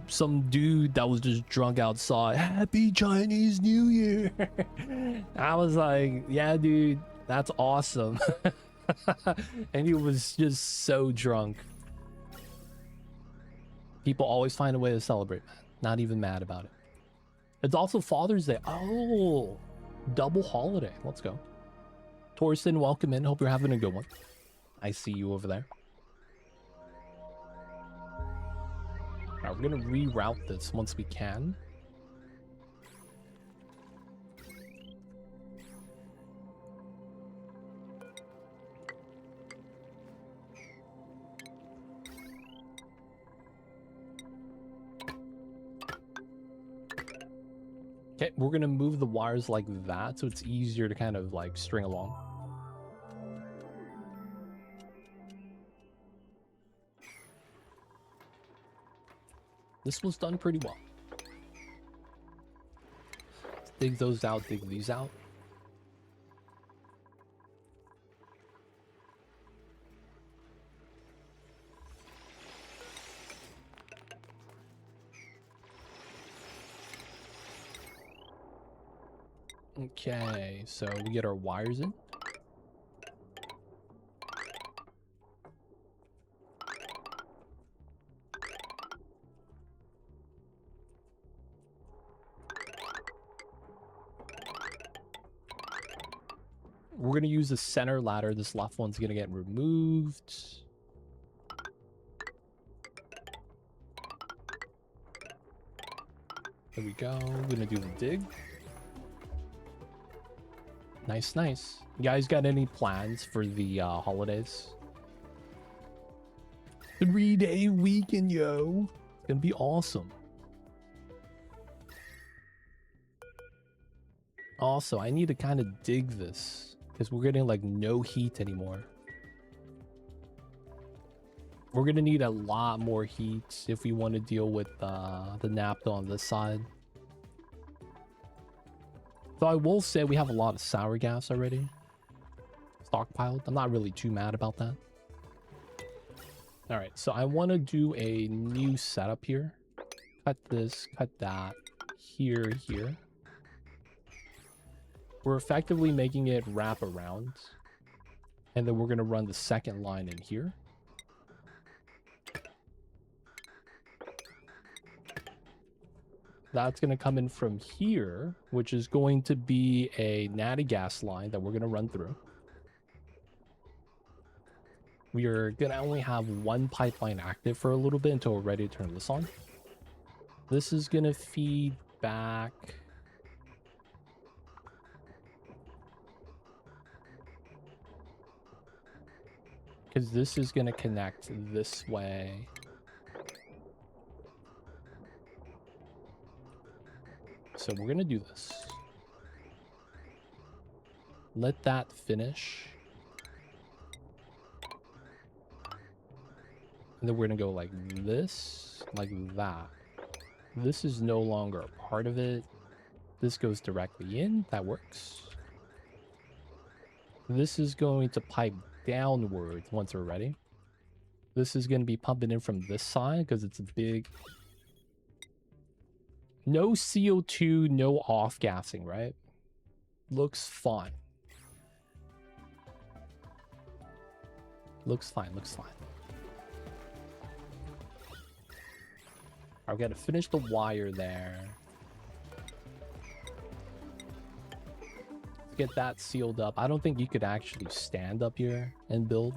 dude that was just drunk outside. Happy Chinese New Year. I was like, yeah, dude, that's awesome. And he was just so drunk. People always find a way to celebrate, man. Not even mad about it. It's also Father's Day. Oh, double holiday. Let's go. Torsten, welcome in. Hope you're having a good one. I see you over there. All right, we're going to reroute this once we can. Okay, we're gonna move the wires like that so it's easier to kind of like string along. This was done pretty well. Let's dig those out, dig these out. Okay, so we get our wires in. We're going to use the center ladder. This left one's going to get removed. There we go. We're going to do the dig. Nice, nice. You guys got any plans for the holidays? 3-day weekend, yo. It's gonna be awesome. Also, I need to kind of dig this because we're getting like no heat anymore. We're gonna need a lot more heat if we want to deal with the naphtha on this side. So I will say we have a lot of sour gas already stockpiled. I'm not really too mad about that. All right, so I want to do a new setup here. Cut this, cut that, here. We're effectively making it wrap around. And then we're going to run the second line in here. That's going to come in from here, which is going to be a natty gas line that we're going to run through. We are going to only have one pipeline active for a little bit until we're ready to turn this on. This is gonna feed back. Because this is gonna connect this way. So we're gonna do this. Let that finish. And then we're gonna go like this, like that. This is no longer a part of it. This goes directly in. That works. This is going to pipe downward once we're ready. This is going to be pumping in from this side because it's a big... No CO2, no off-gassing, right? Looks fine. Looks fine, looks fine. I've got to finish the wire there. Get that sealed up. I don't think you could actually stand up here and build.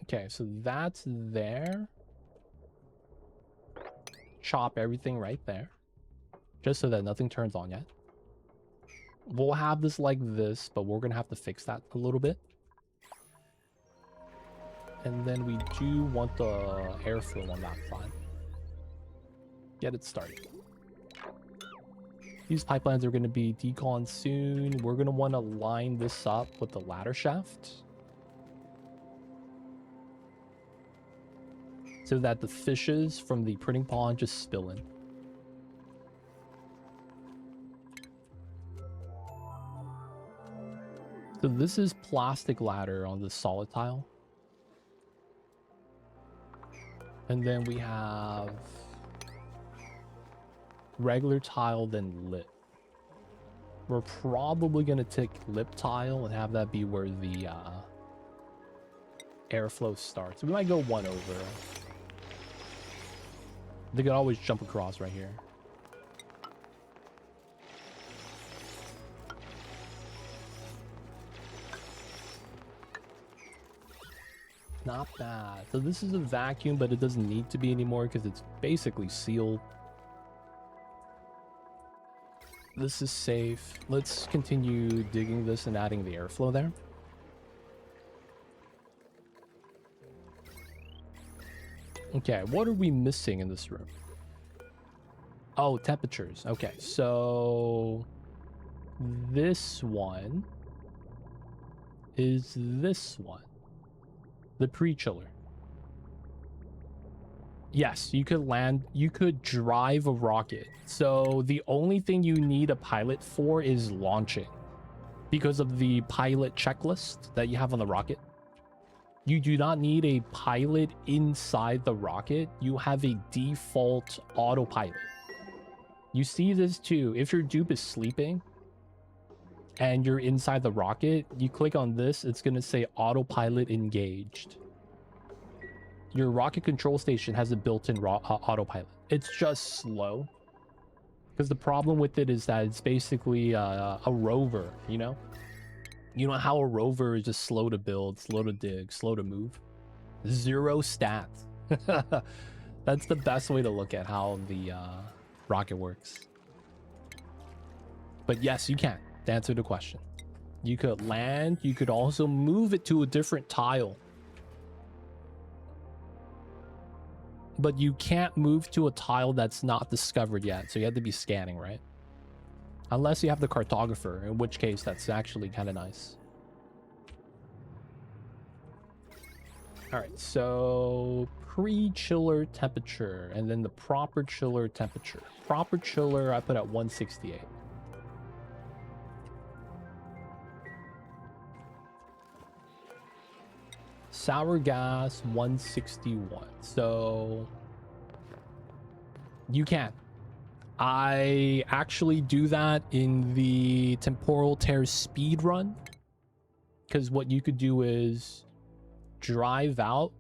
Okay, so that's there. Chop everything right there. Just so that nothing turns on yet. We'll have this like this, but we're going to have to fix that a little bit. And then we do want the airflow on that side. Get it started. These pipelines are going to be decon soon. We're going to want to line this up with the ladder shaft. So that the fishes from the printing pond just spill in. So this is plastic ladder on the solid tile. And then we have regular tile, then lip. We're probably going to take lip tile and have that be where the airflow starts. We might go one over. They could always jump across right here. Not bad. So this is a vacuum, but it doesn't need to be anymore because it's basically sealed. This is safe. Let's continue digging this and adding the airflow there. Okay, what are we missing in this room? Oh, temperatures. Okay, so this one is this one. The pre-chiller. Yes, you could land, you could drive a rocket. So the only thing you need a pilot for is launching. Because of the pilot checklist that you have on the rocket. You do not need a pilot inside the rocket. You have a default autopilot. You see this too. If your dupe is sleeping and you're inside the rocket, you click on this, it's going to say autopilot engaged. Your rocket control station has a built-in autopilot. It's just slow. Because the problem with it is that it's basically a rover, you know? You know how a rover is just slow to build, slow to dig, slow to move? Zero stats. That's the best way to look at how the rocket works. But yes, you can. To answer the question. You could land. You could also move it to a different tile. But you can't move to a tile that's not discovered yet. So you have to be scanning, right? Unless you have the cartographer, in which case that's actually kind of nice. All right, so pre-chiller temperature and then the proper chiller temperature. Proper chiller I put at 168. Sour gas 161. So you can. I actually do that in the temporal tear speed run, because what you could do is drive out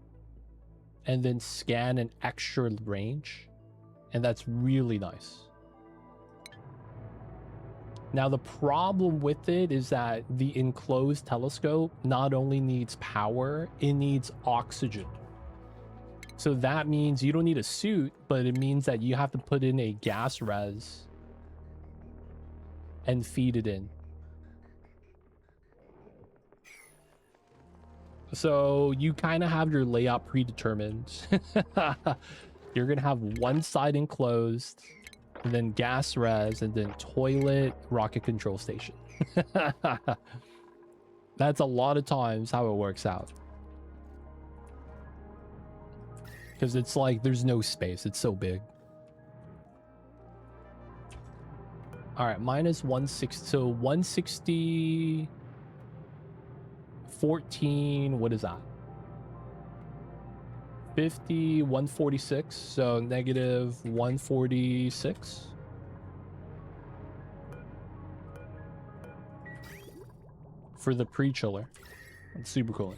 and then scan an extra range, and that's really nice. Now the problem with it is that the enclosed telescope not only needs power, it needs oxygen. So that means you don't need a suit, but it means that you have to put in a gas res and feed it in. So you kind of have your layout predetermined. You're going to have one side enclosed, and then gas res, and then toilet, rocket control station. That's a lot of times how it works out. Because it's like there's no space. It's so big. All right, minus 160. So 160, 14. What is that? 50, 146. So negative 146. For the pre-chiller. It's super cool.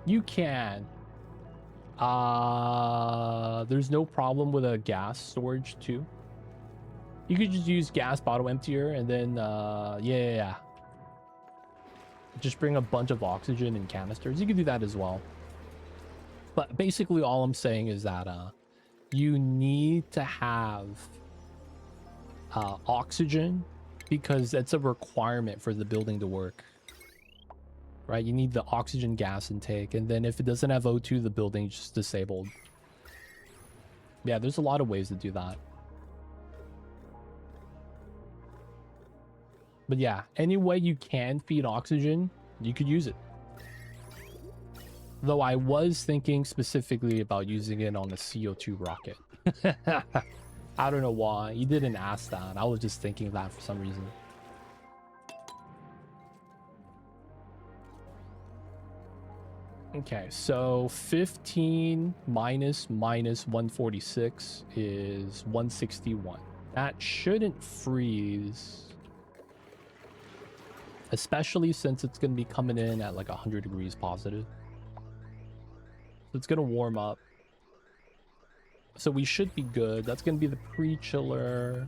You can. There's no problem with a gas storage too. You could just use gas bottle emptier and then yeah. Just bring a bunch of oxygen and canisters. You can do that as well. But basically all I'm saying is that you need to have oxygen because that's a requirement for the building to work. Right, you need the oxygen gas intake, and then if it doesn't have O2, the building's just disabled. Yeah, there's a lot of ways to do that. But yeah, any way you can feed oxygen, you could use it. Though I was thinking specifically about using it on a CO2 rocket. I don't know why. You didn't ask that. I was just thinking that for some reason. Okay, so 15 minus 146 is 161. That shouldn't freeze. Especially since it's going to be coming in at like 100 degrees positive. So it's going to warm up. So we should be good. That's going to be the pre-chiller.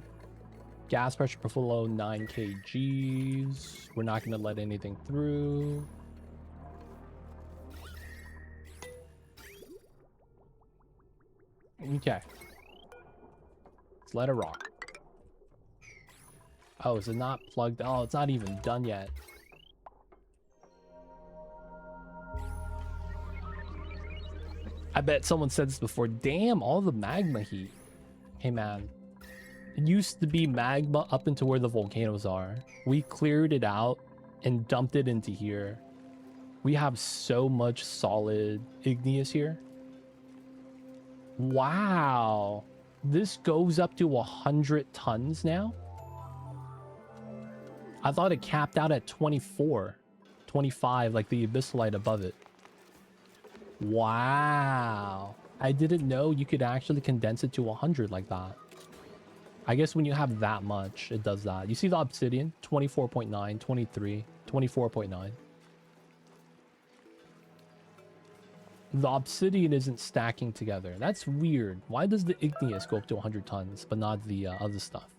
Gas pressure per flow, 9 kgs. We're not going to let anything through. Okay. Let's let it rock. Oh, is it not plugged? Oh, it's not even done yet. I bet someone said this before. Damn, all the magma heat. Hey, man. It used to be magma up into where the volcanoes are. We cleared it out and dumped it into here. We have so much solid igneous here. Wow. This goes up to 100 tons now? I thought it capped out at 24, 25, like the abyssalite above it. Wow. I didn't know you could actually condense it to 100 like that. I guess when you have that much, it does that. You see the obsidian? 24.9, 23, 24.9. The obsidian isn't stacking together. That's weird. Why does the igneous go up to 100 tons, but not the other stuff?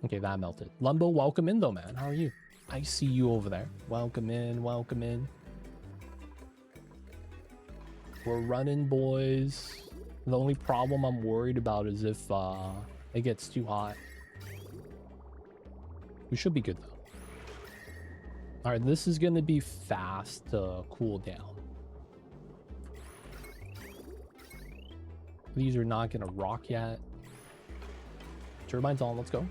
Okay, that melted. Lumbo, welcome in though, man. How are you? I see you over there. Welcome in, welcome in. We're running, boys. The only problem I'm worried about is if it gets too hot. We should be good though. All right, this is going to be fast to cool down. These are not going to rock yet. Turbines on, let's go.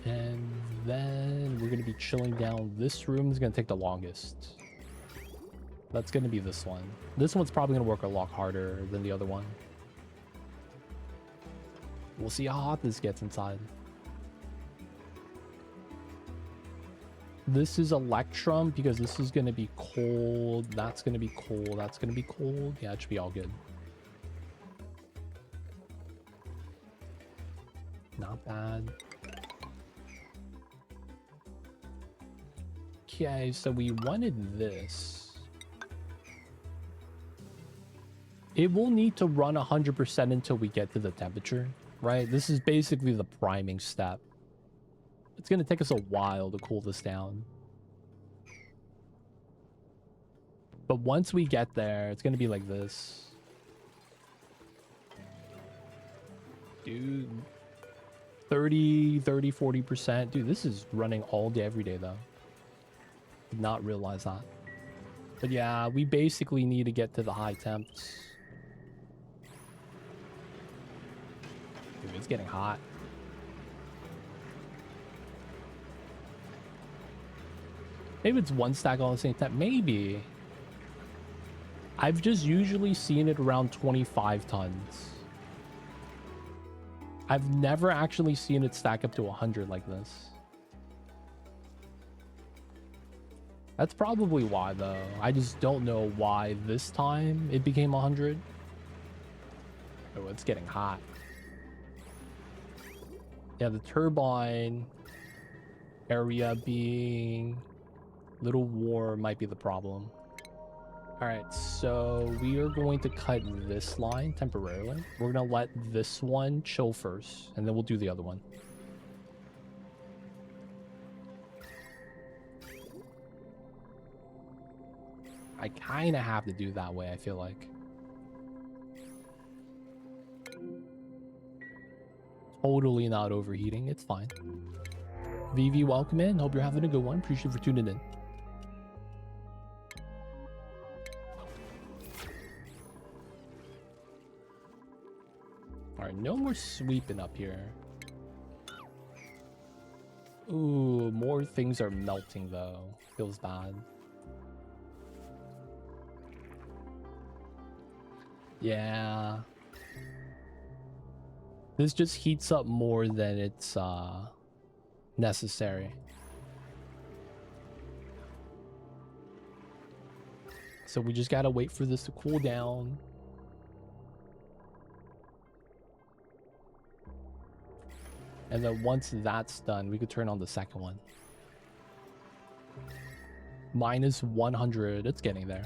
And then we're going to be chilling down. This room is going to take the longest. That's going to be this one. This one's probably going to work a lot harder than the other one. We'll see how hot this gets inside. This is Electrum because this is going to be cold. That's going to be cold. That's going to be cold. Yeah, it should be all good. Not bad. Okay, so we wanted this. It will need to run 100% until we get to the temperature, right? This is basically the priming step. It's going to take us a while to cool this down. But once we get there, it's going to be like this. Dude, 30, 40%. Dude, this is running all day, every day, though. Did not realize that. But yeah, we basically need to get to the high temps. Dude, it's getting hot. Maybe it's one stack all the same time. Maybe. I've just usually seen it around 25 tons. I've never actually seen it stack up to 100 like this. That's probably why, though. I just don't know why this time it became 100. Oh, it's getting hot. Yeah, the turbine area being a little warm might be the problem. All right, so we are going to cut this line temporarily. We're going to let this one chill first, and then we'll do the other one. I kind of have to do that way, I feel like. Totally not overheating. It's fine. VV, welcome in. Hope you're having a good one. Appreciate you for tuning in. All right, no more sweeping up here. Ooh, more things are melting, though. Feels bad. Yeah. This just heats up more than it's necessary. So we just gotta wait for this to cool down. And then once that's done, we could turn on the second one. Minus 100. It's getting there.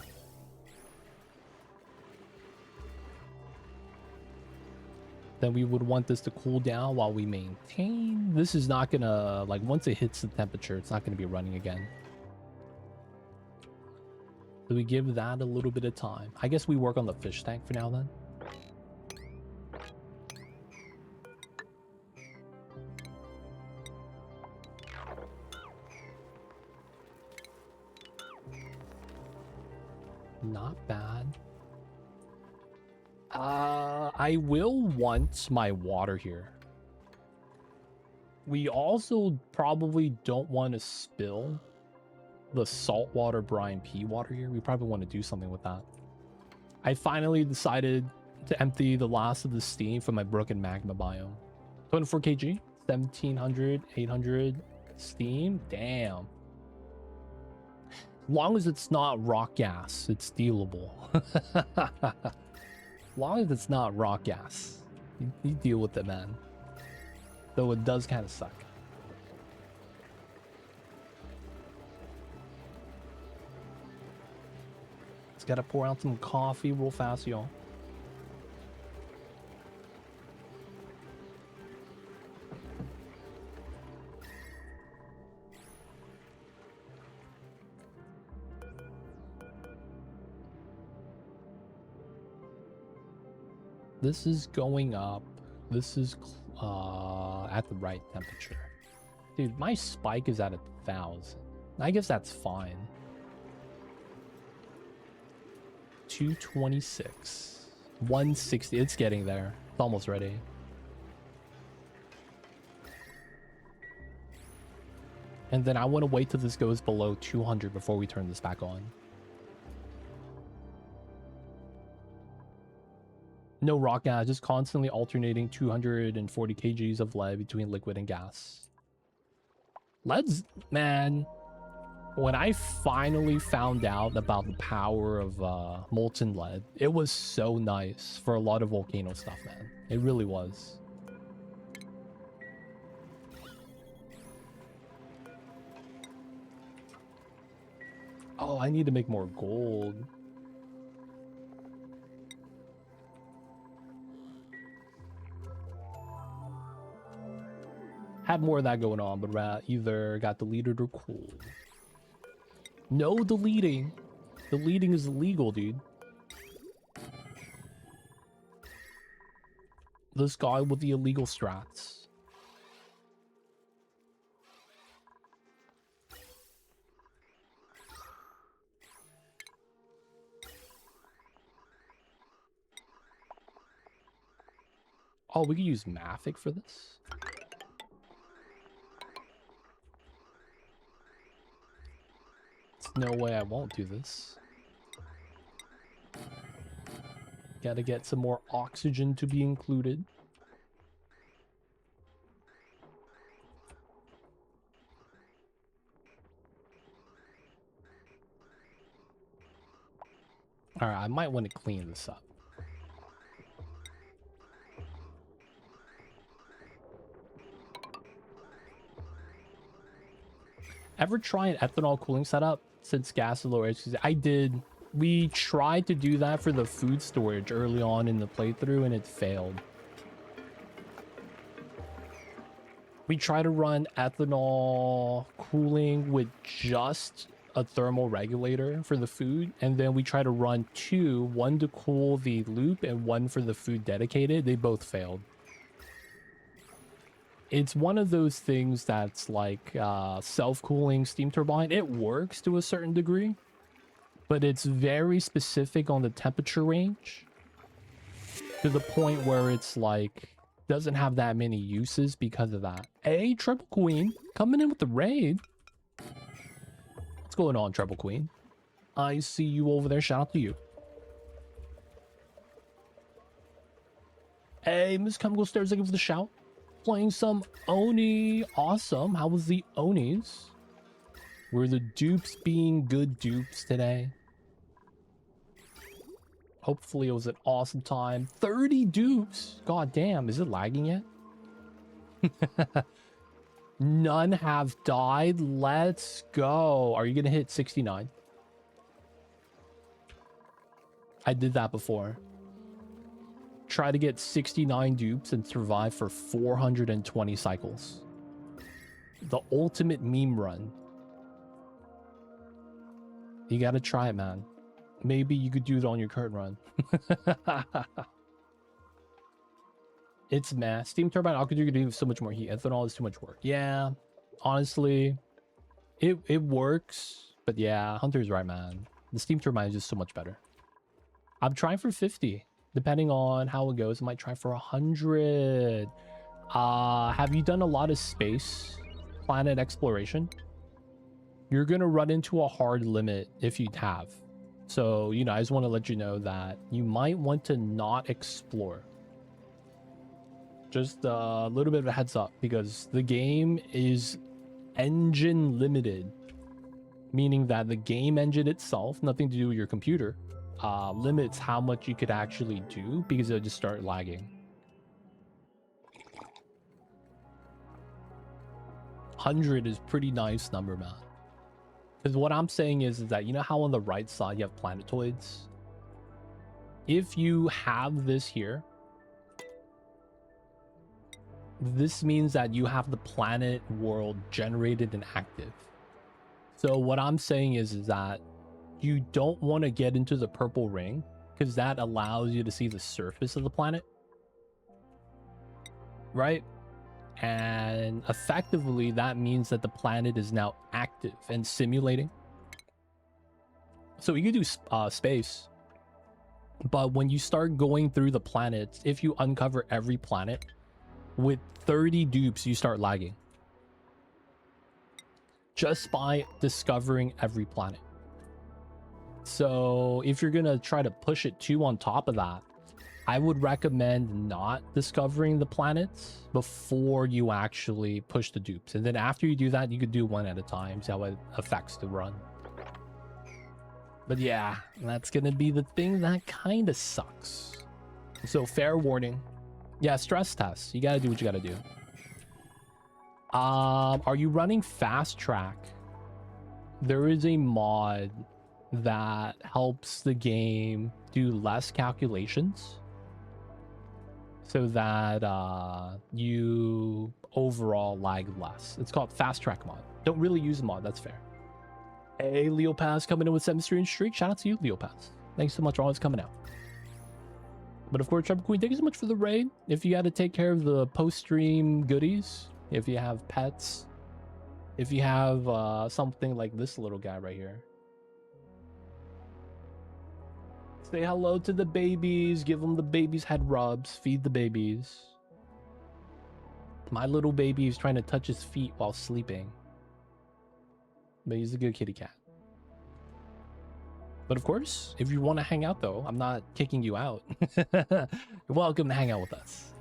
Then we would want this to cool down while we maintain. This is not gonna, like, once it hits the temperature, it's not gonna be running again. So we give that a little bit of time. I guess we work on the fish tank for now then. Not bad. I will want my water here. We also probably don't want to spill the saltwater brine pea water here. We probably want to do something with that. I finally decided to empty the last of the steam from my broken magma biome. 24 kg, 1700, 800 steam. Damn. As long as it's not rock gas, it's dealable. As long as it's not rock gas, you deal with it, man. Though it does kind of suck. Just gotta pour out some coffee real fast, y'all. This is going up. This is at the right temperature. Dude, my spike is at 1,000. I guess that's fine. 226. 160. It's getting there. It's almost ready. And then I want to wait till this goes below 200 before we turn this back on. No rock gas, just constantly alternating 240 kgs of lead between liquid and gas. Lead's, man, when I finally found out about the power of molten lead, it was so nice for a lot of volcano stuff, man. It really was. Oh, I need to make more gold. Had more of that going on, but either got deleted or cool. No deleting. Deleting is illegal, dude. This guy with the illegal strats. Oh, we could use Mafic for this. There's no way I won't do this. Gotta get some more oxygen to be included. All right, I might want to clean this up. Ever try an ethanol cooling setup since gas is lower? I did. We tried to do that for the food storage early on in the playthrough and it failed. We tried to run ethanol cooling with just a thermal regulator for the food, and then we tried to run two, one to cool the loop and one for the food dedicated. They both failed. It's one of those things that's like self-cooling steam turbine. It works to a certain degree, but it's very specific on the temperature range to the point where it's like doesn't have that many uses because of that. Hey, Treble Queen, coming in with the raid. What's going on, Treble Queen? I see you over there. Shout out to you. Hey, Miss Come Go Stairs, thank you for the shout. Playing some Oni. Awesome. How was the Onis? Were the dupes being good dupes today? Hopefully it was an awesome time. 30 dupes. God damn, is it lagging yet? None have died. Let's go. Are you gonna hit 69? I did that before. Try to get 69 dupes and survive for 420 cycles. The ultimate meme run. You gotta try it, man. Maybe you could do it on your current run. It's mass. Steam turbine, I could do so much more heat. Ethanol is too much work. Yeah, honestly, it works. But yeah, Hunter's right, man. The steam turbine is just so much better. I'm trying for 50. Depending on how it goes, I might try for 100. Have you done a lot of space planet exploration? You're gonna run into a hard limit if you have. So, you know, I just want to let you know that you might want to not explore. Just a little bit of a heads up, because the game is engine limited, meaning that the game engine itself, nothing to do with your computer, limits how much you could actually do, because it'll just start lagging. 100 is pretty nice number, man. Because what I'm saying is that, you know how on the right side you have planetoids? If you have this here, this means that you have the planet world generated and active. So what I'm saying is that you don't want to get into the purple ring, because that allows you to see the surface of the planet. Right? And effectively, that means that the planet is now active and simulating. So you can do space. But when you start going through the planets, if you uncover every planet, with 30 dupes, you start lagging. Just by discovering every planet. So if you're going to try to push it too on top of that, I would recommend not discovering the planets before you actually push the dupes. And then after you do that, you could do one at a time, see how it affects the run. But yeah, that's going to be the thing that kind of sucks. So fair warning. Yeah, stress tests. You got to do what you got to do. Are you running fast track? There is a mod that helps the game do less calculations, so that you overall lag less. It's called Fast Track Mod. Don't really use the mod, that's fair. Hey, Leo Pass coming in with 7 stream streak. Shout out to you, Leo Pass. Thanks so much for always coming out. But of course, Trouble Queen, thank you so much for the raid. If you had to take care of the post-stream goodies, if you have pets, if you have something like this little guy right here. Say hello to the babies, give them the babies head rubs, feed the babies. My little baby is trying to touch his feet while sleeping. But he's a good kitty cat. But of course, if you want to hang out though, I'm not kicking you out. You're welcome to hang out with us.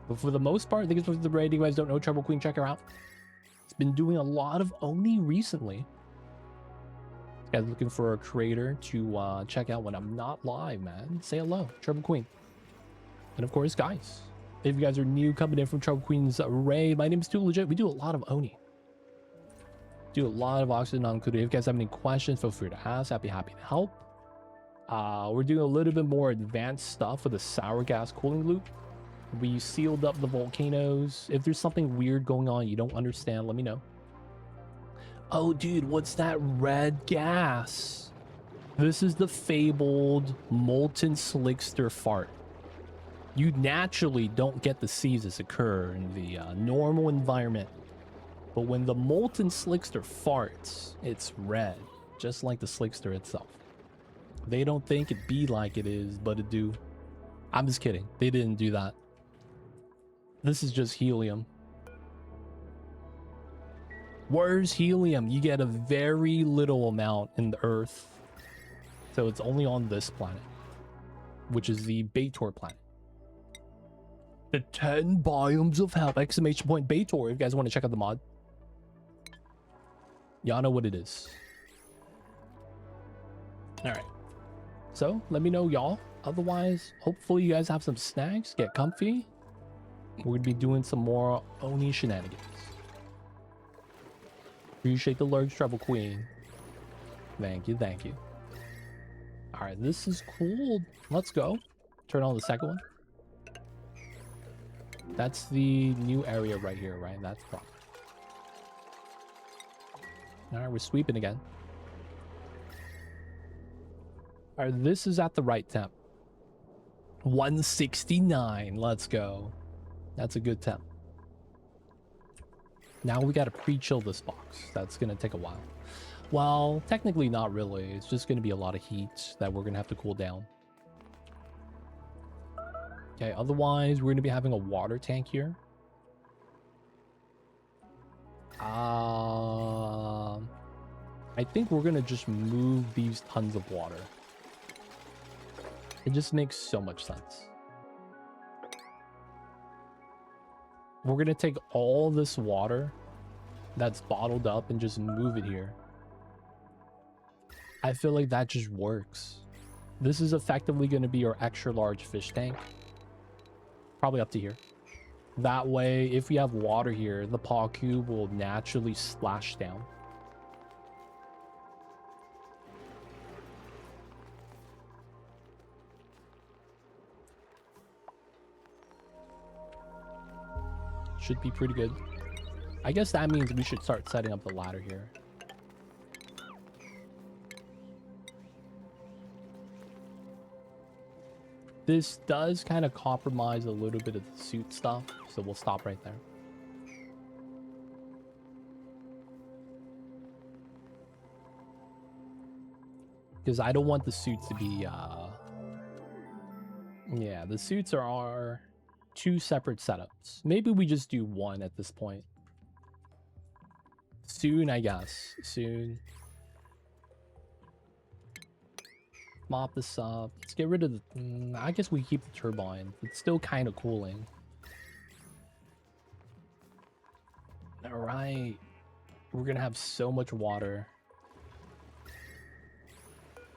But for the most part, I think it's for the raid. You guys don't know Trouble Queen, check her out. It's been doing a lot of Oni recently. This guy's looking for a creator to check out when I'm not live, man. Say hello, Trouble Queen. And of course, guys, if you guys are new coming in from Trouble Queen's raid, my name is Too Legit. We do a lot of Oni. Do a lot of oxygen non-included. If you guys have any questions, feel free to ask. I'd be happy to help. We're doing a little bit more advanced stuff with the sour gas cooling loop. We sealed up the volcanoes. If there's something weird going on you don't understand, let me know. Oh, dude, what's that red gas? This is the fabled molten slickster fart. You naturally don't get to see this occur in the normal environment. But when the molten slickster farts, it's red, just like the slickster itself. They don't think it be like it is, but it do. I'm just kidding. They didn't do that. This is just helium. Where's helium? You get a very little amount in the Earth. So it's only on this planet, which is the Baator planet. The 10 Biomes of Hell! Exclamation point Baator if you guys want to check out the mod. Y'all know what it is. Alright. So, let me know, y'all. Otherwise, hopefully you guys have some snacks. Get comfy. We're going to be doing some more Oni shenanigans. Appreciate the large Trouble Queen. Thank you, thank you. Alright, this is cool. Let's go. Turn on the second one. That's the new area right here, right? That's proper. Alright, we're sweeping again. Alright, this is at the right temp. 169. Let's go. That's a good temp. Now we gotta pre-chill this box. That's gonna take a while. Well, technically not really. It's just gonna be a lot of heat that we're gonna have to cool down. Okay, otherwise we're gonna be having a water tank here. I think we're gonna just move these tons of water. It just makes so much sense. We're gonna take all this water that's bottled up and just move it here. I feel like that just works. This is effectively gonna be our extra large fish tank. Probably up to here. That way, if we have water here, the paw cube will naturally splash down. Should be pretty good. I guess that means we should start setting up the ladder here. This does kind of compromise a little bit of the suit stuff, so we'll stop right there. Because I don't want the suits to be, yeah, the suits are two separate setups. Maybe we just do one at this point. Soon, I guess. Soon. Mop this up. Let's get rid of the... I guess we keep the turbine. It's still kind of cooling. Alright. We're gonna have so much water.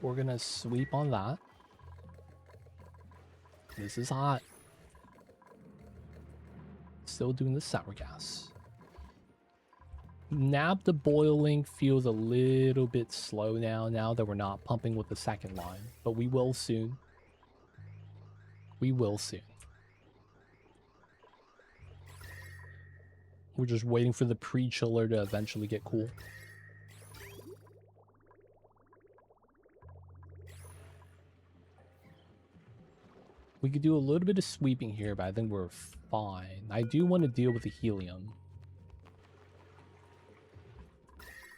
We're gonna sweep on that. This is hot. Still doing the sour gas. Now the boiling feels a little bit slow now that we're not pumping with the second line. But we will soon. We will soon. We're just waiting for the pre-chiller to eventually get cool. We could do a little bit of sweeping here, but I think we're fine. I do want to deal with the helium.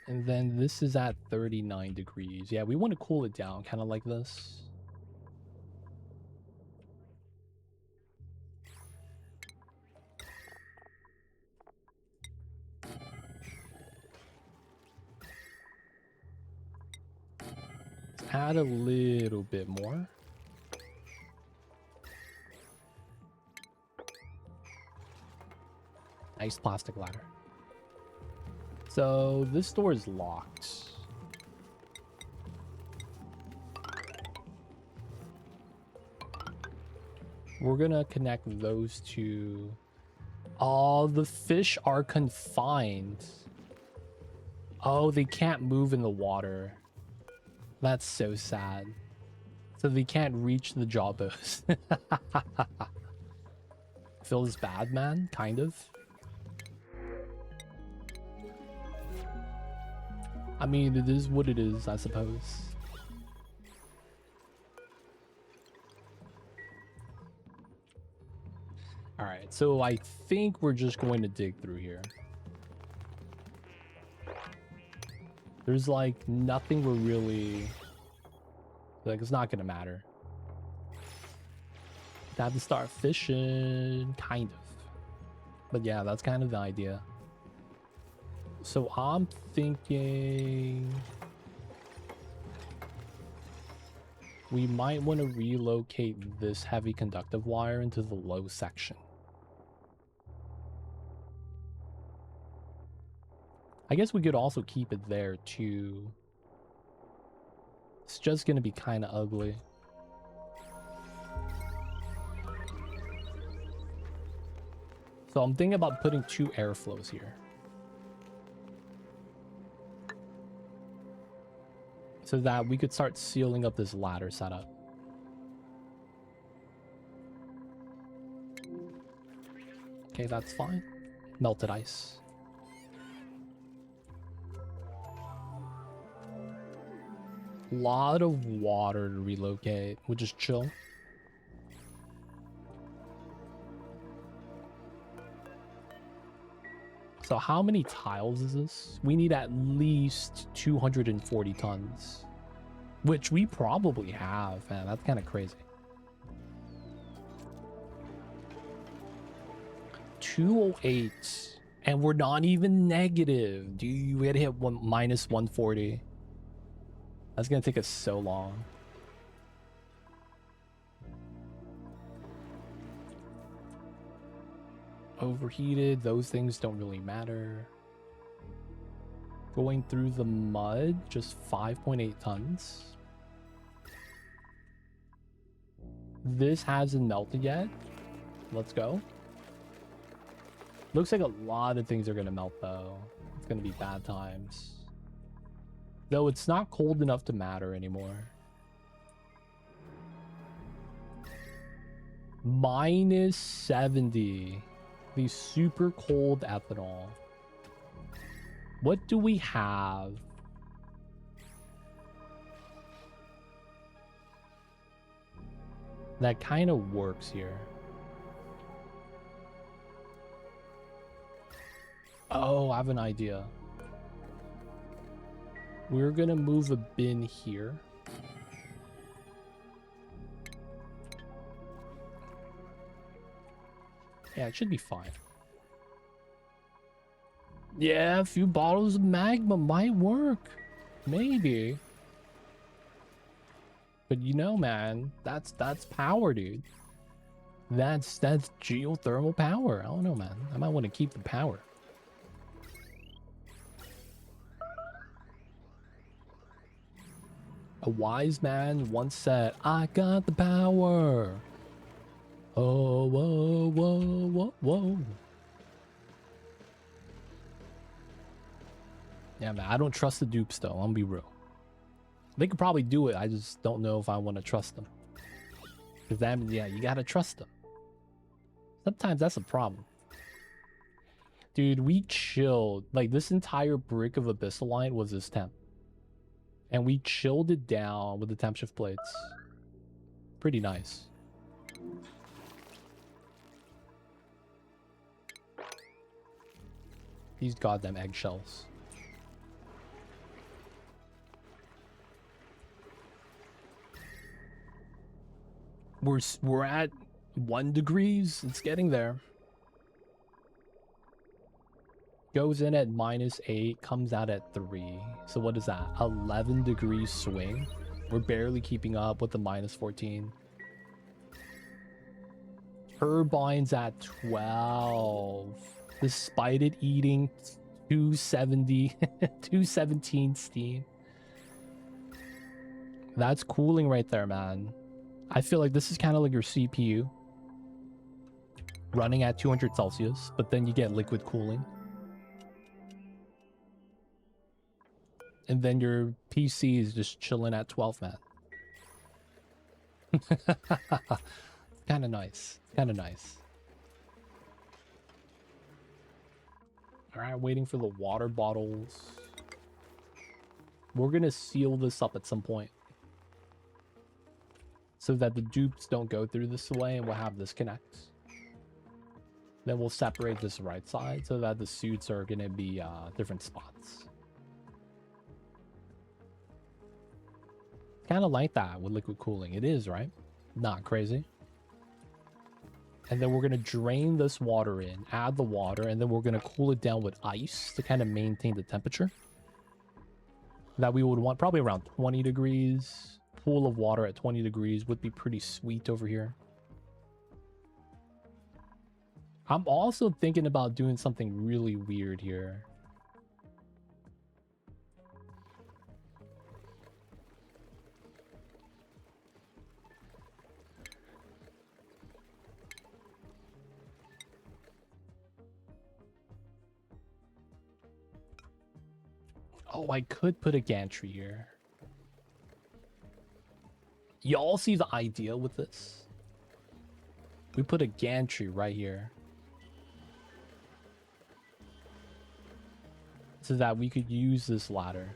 And then this is at 39 degrees. Yeah, we want to cool it down, kind of like this. Let's add a little bit more. Nice plastic ladder. So this door is locked. We're gonna connect those two. Oh, the fish are confined. Oh, they can't move in the water. That's so sad. So they can't reach the jawbos. Feels bad, man, kind of. I mean, it is what it is, I suppose. Alright, so I think we're just going to dig through here. There's like nothing we're really... Like, it's not gonna matter. Have to start fishing, kind of. But yeah, that's kind of the idea. So I'm thinking we might want to relocate this heavy conductive wire into the low section. I guess we could also keep it there too. It's just going to be kind of ugly. So I'm thinking about putting 2 airflows here. So that we could start sealing up this ladder setup. Okay, that's fine. Melted ice. Lot of water to relocate, which is chill. So how many tiles is this? We need at least 240 tons. Which we probably have, man. That's kind of crazy. 208. And we're not even negative. Dude, we had to hit minus 140. That's going to take us so long. Overheated, those things don't really matter. Going through the mud, just 5.8 tons. This hasn't melted yet. Let's go. Looks like a lot of things are going to melt though. It's going to be bad times. Though it's not cold enough to matter anymore. Minus 70. The super cold ethanol. What do we have? That kind of works here. Oh, I have an idea. We're gonna move a bin here. Yeah, it should be fine. Yeah, a few bottles of magma might work. Maybe. But you know, man, that's power, dude. That's geothermal power. I don't know, man. I might want to keep the power. A wise man once said, I got the power. Oh, whoa, whoa, whoa, whoa. Yeah, man, I don't trust the dupes, though. I'm gonna be real. They could probably do it. I just don't know if I want to trust them. Because then, yeah, you gotta trust them. Sometimes that's a problem. Dude, we chilled. Like, this entire brick of Abyssaline was this temp. And we chilled it down with the temp shift plates. Pretty nice. These goddamn eggshells. We're at 1 degrees. It's getting there. Goes in at -8, comes out at 3. So what is that? 11 degrees swing. We're barely keeping up with the -14. Turbine's at 12. Despite it eating 270, 217 steam. That's cooling right there, man. I feel like this is kind of like your CPU running at 200 Celsius, but then you get liquid cooling. And then your PC is just chilling at 12, man. Kind of nice. Kind of nice. All right, waiting for the water bottles. We're going to seal this up at some point, so that the dupes don't go through this way, and we'll have this connect. Then we'll separate this right side so that the suits are going to be different spots. Kind of like that with liquid cooling. It is, right? Not crazy. And then we're going to drain this water in, add the water, and then we're going to cool it down with ice to kind of maintain the temperature that we would want. Probably around 20 degrees. Pool of water at 20 degrees would be pretty sweet over here. I'm also thinking about doing something really weird here. Oh, I could put a gantry here. Y'all see the idea with this? We put a gantry right here, so that we could use this ladder.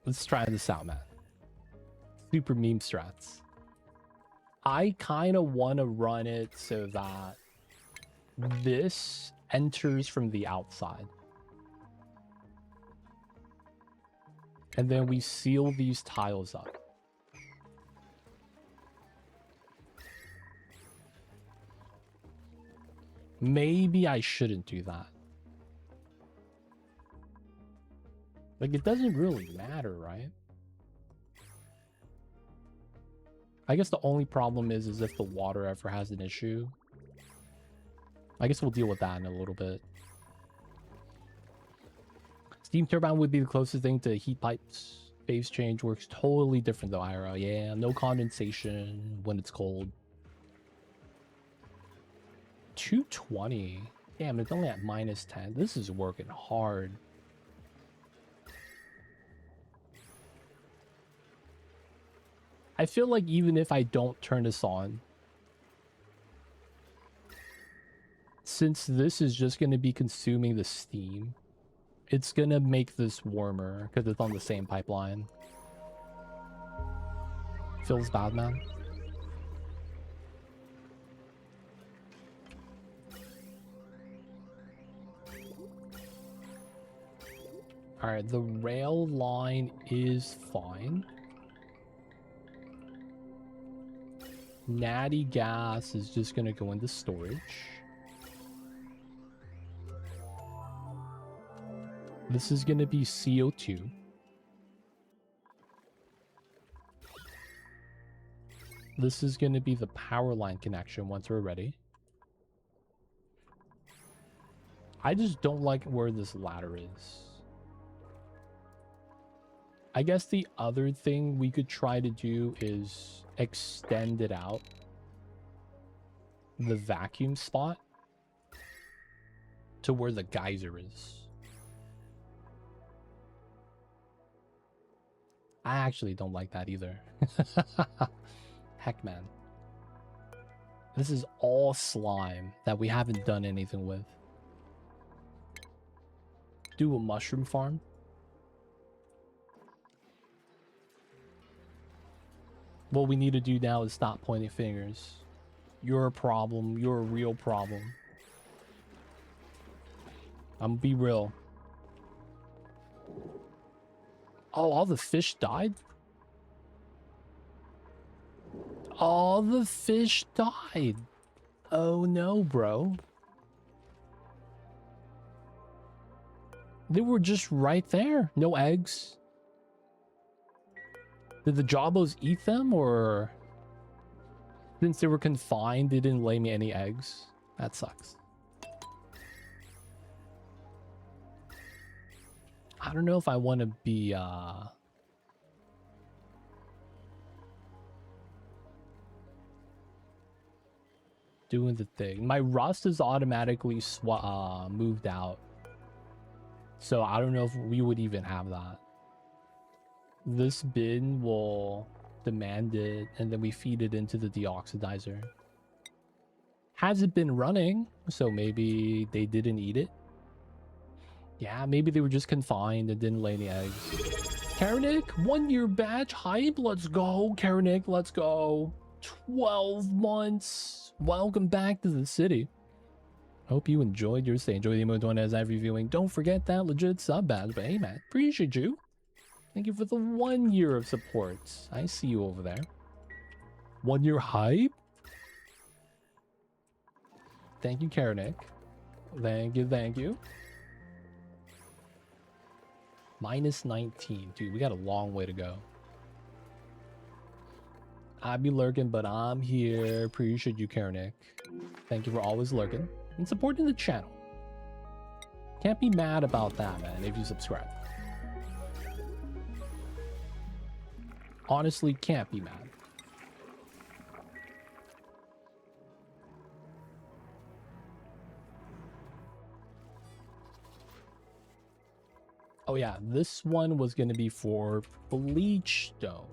Let's try this out, man. Super meme strats. I kind of want to run it so that this enters from the outside. And then we seal these tiles up. Maybe I shouldn't do that. Like, it doesn't really matter, right? I guess the only problem is if the water ever has an issue. I guess we'll deal with that in a little bit. Steam turbine would be the closest thing to heat pipes. Phase change works totally different though, Ira. Yeah, no condensation when it's cold. 220. Damn, it's only at -10. This is working hard. I feel like even if I don't turn this on, since this is just going to be consuming the steam, it's going to make this warmer because it's on the same pipeline. Feels bad, man. Alright, the rail line is fine. Natty gas is just going to go into storage. This is going to be CO2. This is going to be the power line connection once we're ready. I just don't like where this ladder is. I guess the other thing we could try to do is extend it out, the vacuum spot, to where the geyser is. I actually don't like that either. Heck, man. This is all slime that we haven't done anything with. Do a mushroom farm. What we need to do now is stop pointing fingers. You're a problem. You're a real problem. I'm gonna be real. Oh, all the fish died? All the fish died. Oh no, bro. They were just right there. No eggs. Did the Jabos eat them, or since they were confined, they didn't lay me any eggs? That sucks. I don't know if I want to be doing the thing. My rust is automatically moved out, so I don't know if we would even have that. This bin will demand it, and then we feed it into the deoxidizer. Hasn't been running, so maybe they didn't eat it. Yeah, maybe they were just confined and didn't lay any eggs. Karanik, 1-year badge hype. Let's go, Karanik. Let's go. 12 months. Welcome back to the city. Hope you enjoyed your stay. Enjoy the emote one as I'm reviewing. Don't forget that legit sub badge. But hey, man, appreciate you. Thank you for the 1 year of support. I see you over there. 1-year hype. Thank you, Karanik. Thank you, thank you. Minus 19. Dude, we got a long way to go. I be lurking, but I'm here. Appreciate you, Karanik. Thank you for always lurking and supporting the channel. Can't be mad about that, man, if you subscribe. Honestly, can't be mad. Oh yeah, this one was going to be for bleach stone.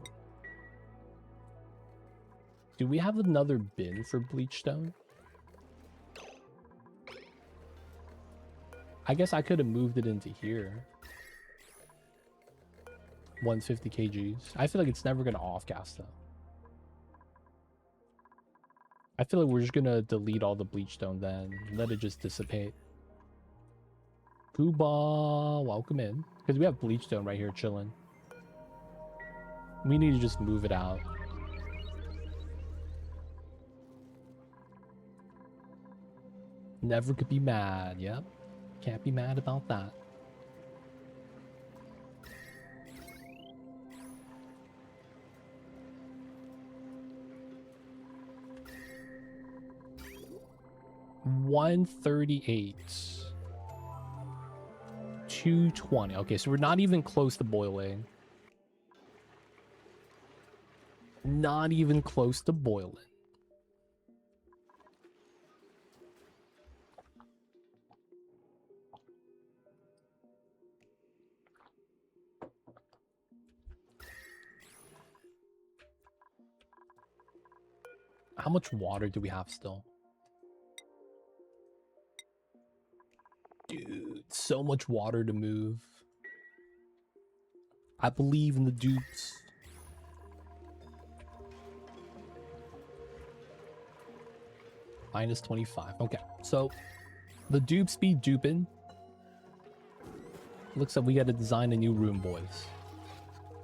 Do we have another bin for bleach stone? I guess I could have moved it into here. 150 kgs. I feel like it's never going to off-gas though. I feel like we're just going to delete all the bleach stone then. Let it just dissipate. Kuba, welcome in. Because we have bleach stone right here chilling. We need to just move it out. Never could be mad. Yep. Can't be mad about that. $138. 220. Okay, so we're not even close to boiling. Not even close to boiling. How much water do we have still? Dude, so much water to move. I believe in the dupes. Minus 25. Okay, so the dupes be duping. Looks like we got to design a new room, boys.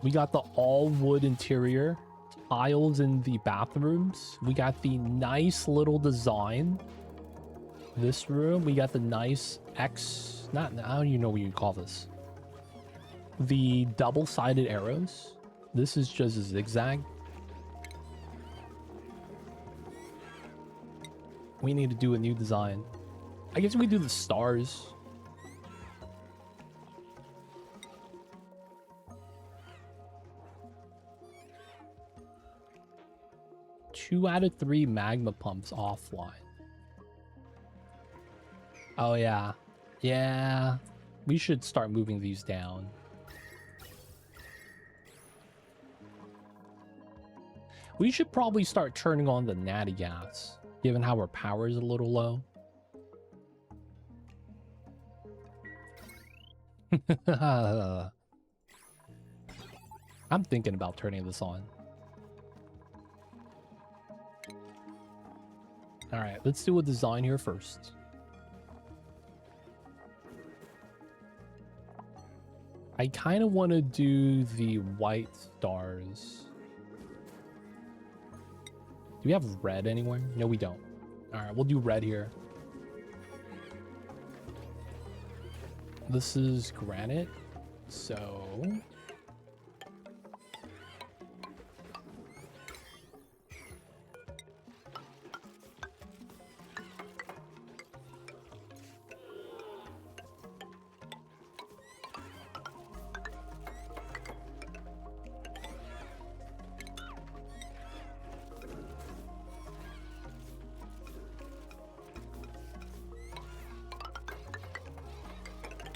We got the all wood interior, tiles in the bathrooms. We got the nice little design. This room, we got the nice X, I don't even know what you call this. The double-sided arrows. This is just a zigzag. We need to do a new design. I guess we do the stars. Two out of 3 magma pumps offline. Oh, yeah. Yeah. We should start moving these down. We should probably start turning on the natty gas, given how our power is a little low. I'm thinking about turning this on. All right, let's do a design here first. I kind of want to do the white stars. Do we have red anywhere? No, we don't. All right, we'll do red here. This is granite, so...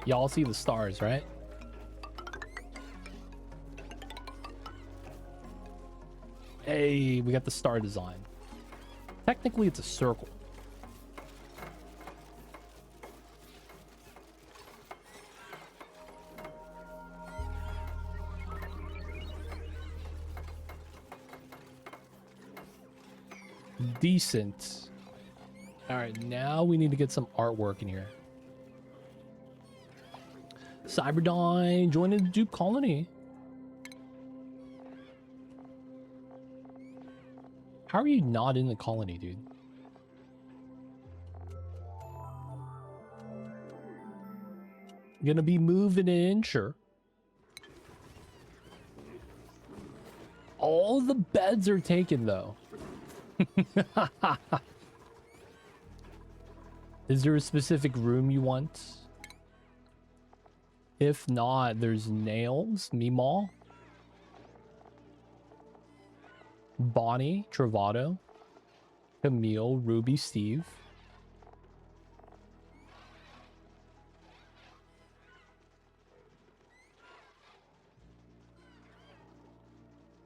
Y'all see the stars, right? Hey, we got the star design. Technically, it's a circle. Decent. All right, now we need to get some artwork in here. Cyberdyne joining the Duke colony. How are you not in the colony, dude? Gonna be moving in, sure. All the beds are taken, though. Is there a specific room you want? If not, there's Nails, Meemaw, Bonnie, Travado, Camille, Ruby, Steve.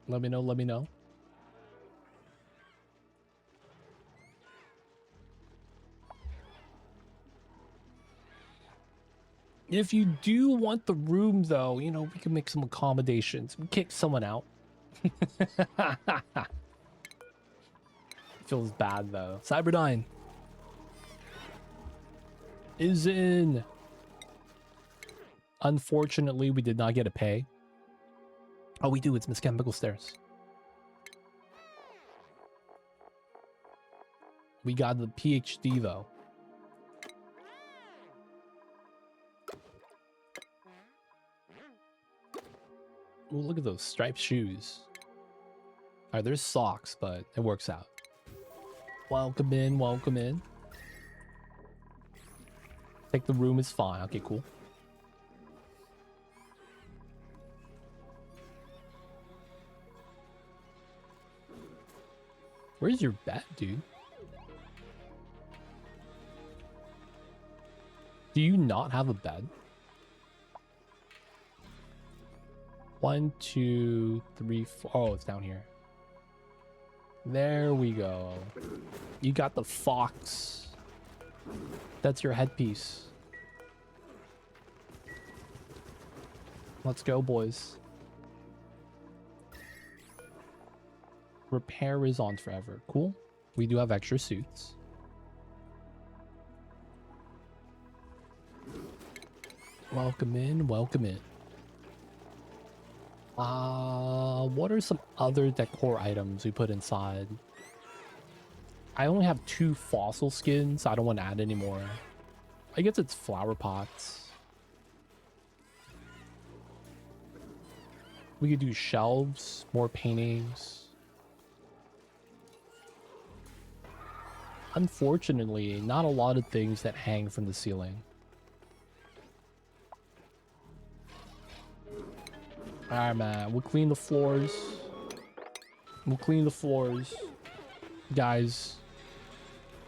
Let me know, let me know. If you do want the room, though, you know, we can make some accommodations. We kick someone out. Feels bad, though. Cyberdyne is in. Unfortunately, we did not get a pay. Oh, we do. It's Miss Chemical Stairs. We got the PhD, though. Ooh, look at those striped shoes. Alright, there's socks, but it works out. Welcome in, welcome in. Think the room is fine. Okay, cool. Where's your bed, dude? Do you not have a bed? 1, 2, 3, 4. Oh, it's down here. There we go. You got the fox. That's your headpiece. Let's go, boys. Repair is on forever. Cool. We do have extra suits. Welcome in, welcome in. What are some other decor items we put inside? I only have 2 fossil skins. So I don't want to add any more. I guess it's flower pots. We could do shelves, more paintings. Unfortunately, not a lot of things that hang from the ceiling. Alright, man. We'll clean the floors. We'll clean the floors. Guys,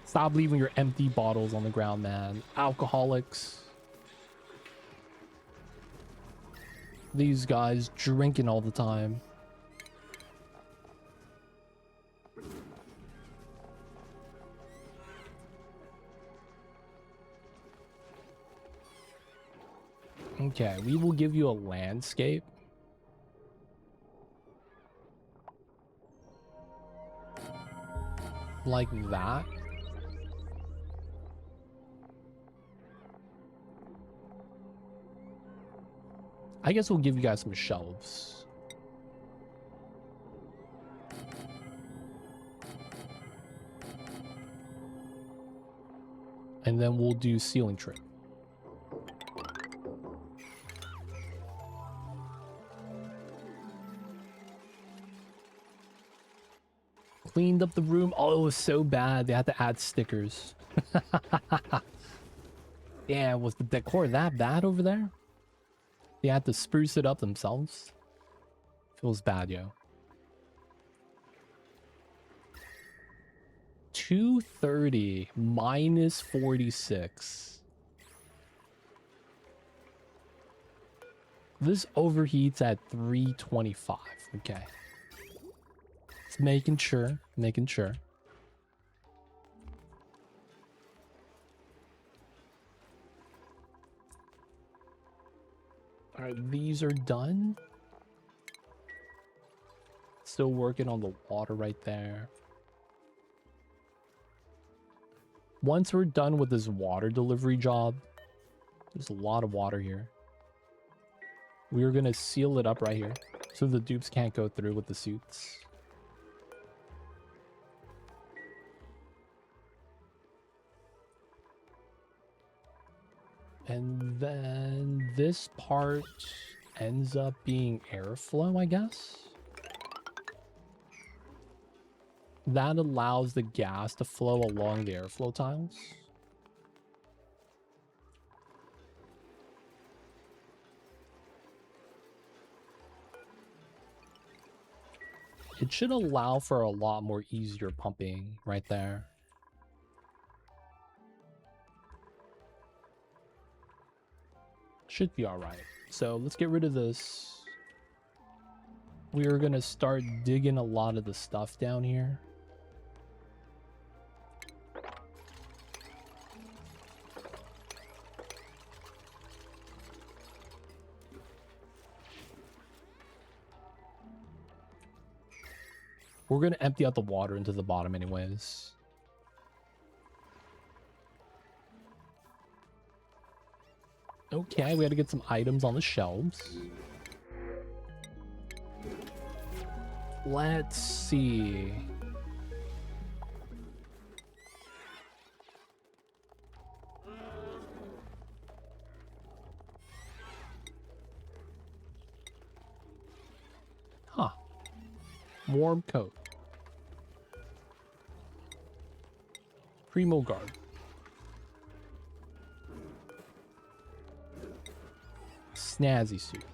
stop leaving your empty bottles on the ground, man. Alcoholics. These guys drinking all the time. Okay, we will give you a landscape. Like that. I guess we'll give you guys some shelves. And then we'll do ceiling trim. Cleaned up the room. Oh, it was so bad. They had to add stickers. Damn, was the decor that bad over there? They had to spruce it up themselves. Feels bad, yo. 230 minus 46. This overheats at 325. Okay. Just making sure. Making sure. Alright, these are done. Still working on the water right there. Once we're done with this water delivery job, there's a lot of water here. We're gonna seal it up right here so the dupes can't go through with the suits. And then this part ends up being airflow, I guess. That allows the gas to flow along the airflow tiles. It should allow for a lot more easier pumping right there. Should be alright. So let's get rid of this. We are going to start digging a lot of the stuff down here. We're going to empty out the water into the bottom anyways. Okay, we got to get some items on the shelves. Let's see. Huh. Warm coat. Primo guard. Snazzy suit.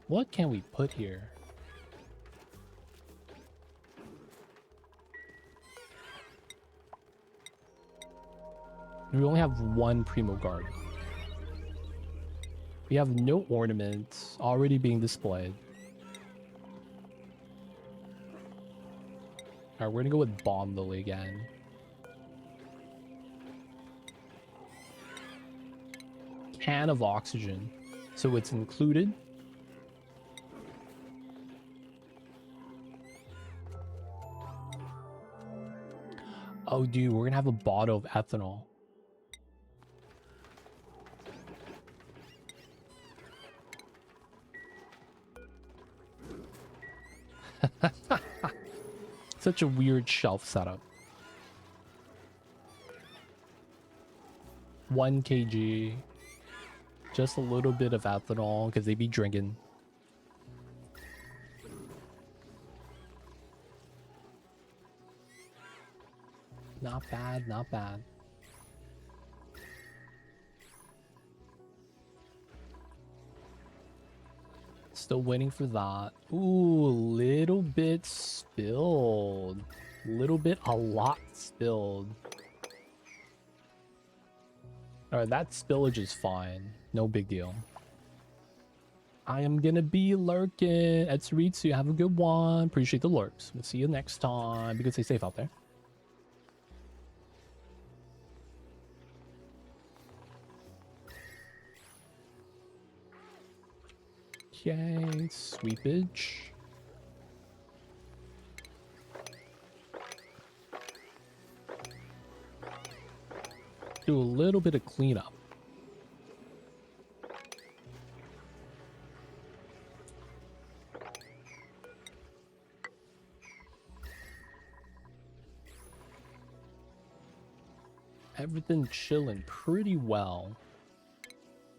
What can we put here? We only have one Primo Guard. We have no ornaments already being displayed. Alright, we're gonna go with Bomb Lily again. Can of oxygen. So it's included. Oh, dude, we're gonna have a bottle of ethanol. Such a weird shelf setup. 1 kg. Just a little bit of ethanol because they be drinking. Not bad, not bad. Still waiting for that. Ooh, little bit spilled. Little bit, a lot spilled. Alright, that spillage is fine. No big deal. I am gonna be lurking. Etsuritsu, have a good one. Appreciate the lurks. We'll see you next time. Be good, stay safe out there. Okay, sweepage. Do a little bit of cleanup. Everything chilling pretty well.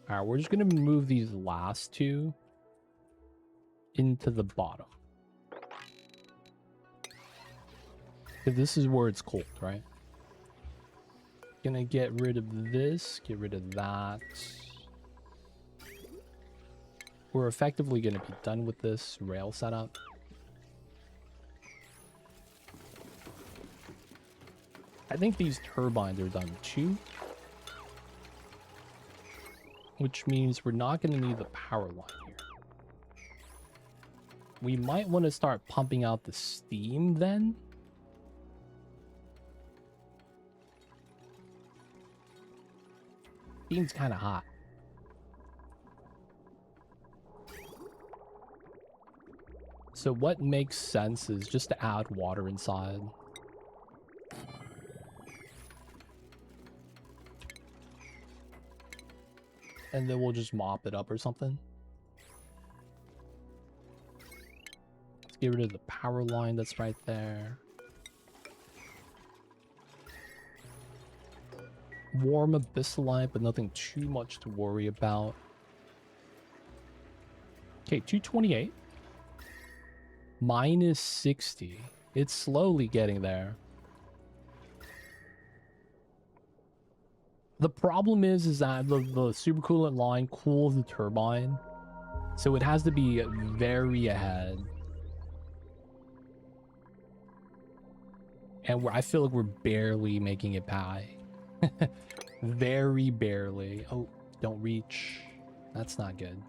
All right, we're just gonna move these last two into the bottom. This is where it's cold, right? Gonna get rid of this, get rid of that. We're effectively gonna be done with this rail setup. I think these turbines are done too. Which means we're not gonna need the power line here. We might want to start pumping out the steam then. Steam's kind of hot. So what makes sense is just to add water inside. And then we'll just mop it up or something. Let's get rid of the power line that's right there. Warm abyssalite, but nothing too much to worry about. Okay, 228. Minus 60. It's slowly getting there. The problem is that the super coolant line cools the turbine. So it has to be very ahead. And I feel like we're barely making it by. Very barely. Oh, don't reach. That's not good.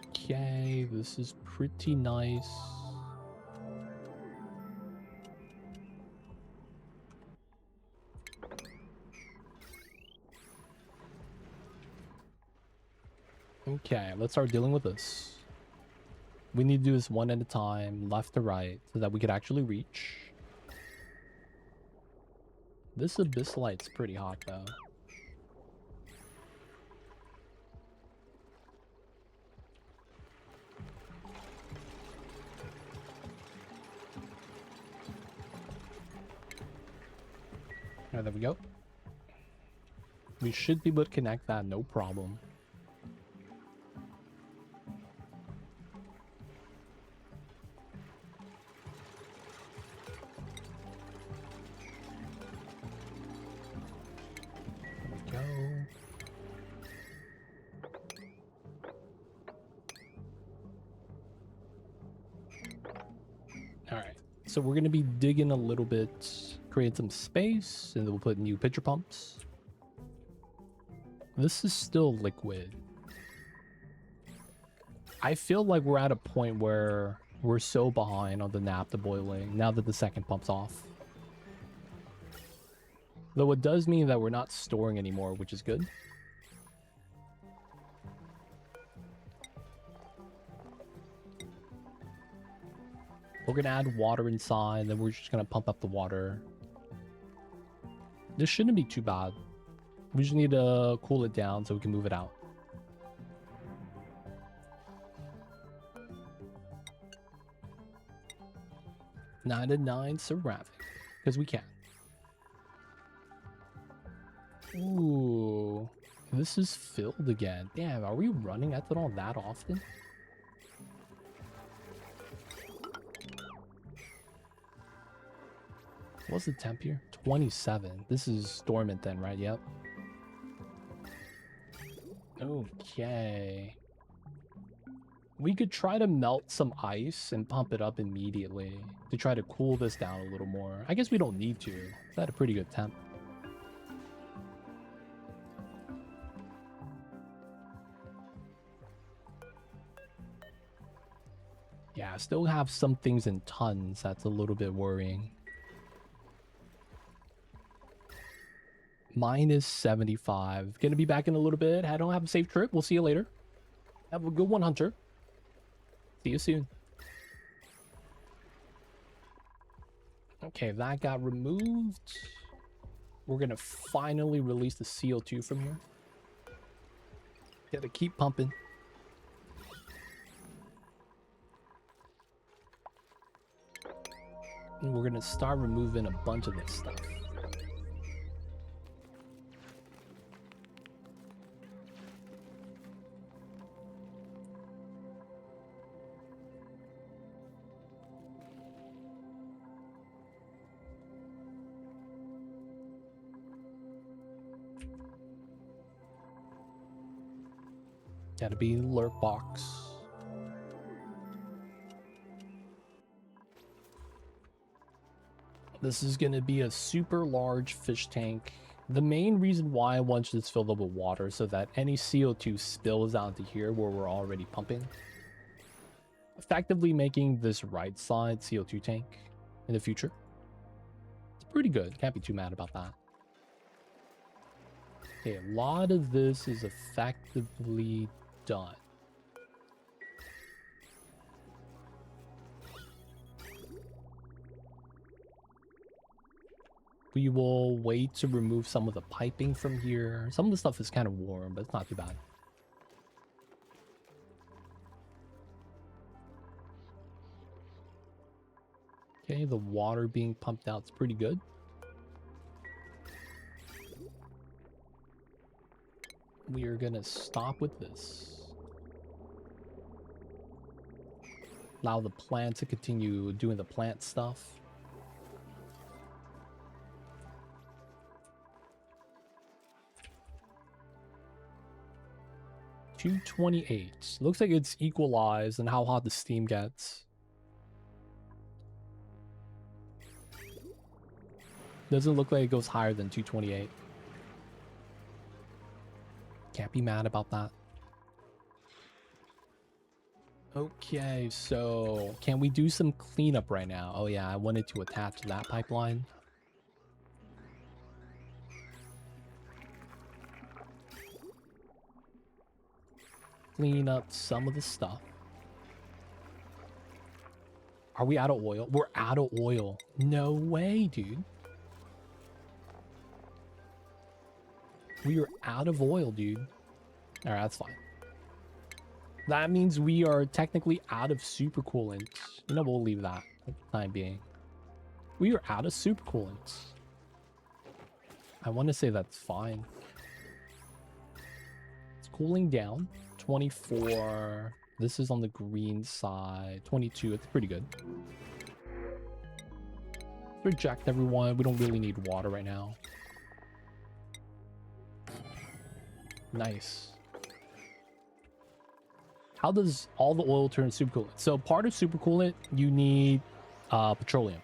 Okay, this is pretty nice. Okay, let's start dealing with this. We need to do this one at a time, left to right, so that we could actually reach. This abyssalite's pretty hot, though. Alright, there we go. We should be able to connect that, no problem. So we're going to be digging a little bit, create some space, and then we'll put new pitcher pumps. This is still liquid. I feel like we're at a point where we're so behind on the naphtha boiling now that the second pump's off. Though it does mean that we're not storing anymore, which is good. We're gonna add water inside, then we're just gonna pump up the water. This shouldn't be too bad. We just need to cool it down so we can move it out. Nine to 9 ceramic, because we can. Ooh, this is filled again. Damn, are we running ethanol that often? What's the temp here? 27. This is dormant then, right? Yep. Okay. We could try to melt some ice and pump it up immediately to try to cool this down a little more. I guess we don't need to. It's at a pretty good temp. still have some things in tons. That's a little bit worrying. Minus 75. Gonna be back in a little bit. I don't have a safe trip. We'll see you later. Have a good one, Hunter. See you soon. Okay, that got removed. We're gonna finally release the CO2 from here. Gotta keep pumping. And we're gonna start removing a bunch of this stuff. Gotta be lurk box. This is gonna be a super large fish tank. The main reason why I want this filled up with water so that any CO2 spills out to here where we're already pumping. Effectively making this right side CO2 tank in the future. It's pretty good. Can't be too mad about that. Okay, a lot of this is effectively done. We will wait to remove some of the piping from here. Some of the stuff is kind of warm, but it's not too bad. Okay, the water being pumped out is pretty good. We are gonna stop with this. Allow the plant to continue doing the plant stuff. $228. Looks like it's equalized in how hot the steam gets. Doesn't look like it goes higher than 228. Can't be mad about that. Okay, so can we do some cleanup right now? Oh yeah, I wanted to attach that pipeline. Clean up some of the stuff. Are we out of oil? We're out of oil. No way, dude. We are out of oil, dude. All right, that's fine. That means we are technically out of super coolant. You know, we'll leave that for the time being. We are out of super coolant. I want to say that's fine. It's cooling down. 24. This is on the green side. 22. It's pretty good. Reject everyone. We don't really need water right now. Nice. How does all the oil turn supercoolant? So part of supercoolant, you need petroleum.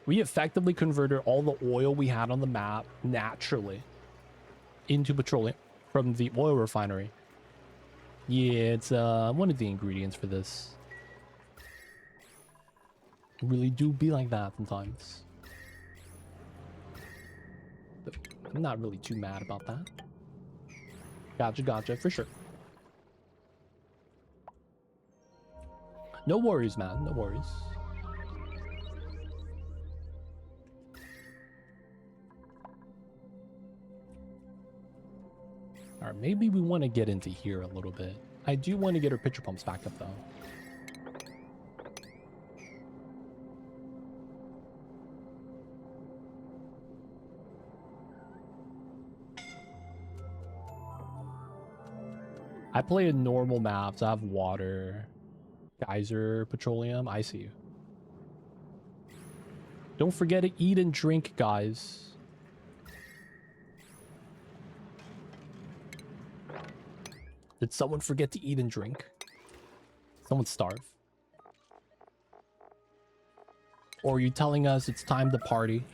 We effectively converted all the oil we had on the map naturally into petroleum from the oil refinery. Yeah, it's one of the ingredients for this. Really do be like that sometimes. But I'm not really too mad about that. Gotcha, for sure. No worries, man. No worries. Alright, maybe we want to get into here a little bit. I do want to get our pitcher pumps back up, though. I play a normal map, so I have water, geyser, petroleum. I see you. Don't forget to eat and drink, guys. Did someone forget to eat and drink? Someone starve? Or are you telling us it's time to party?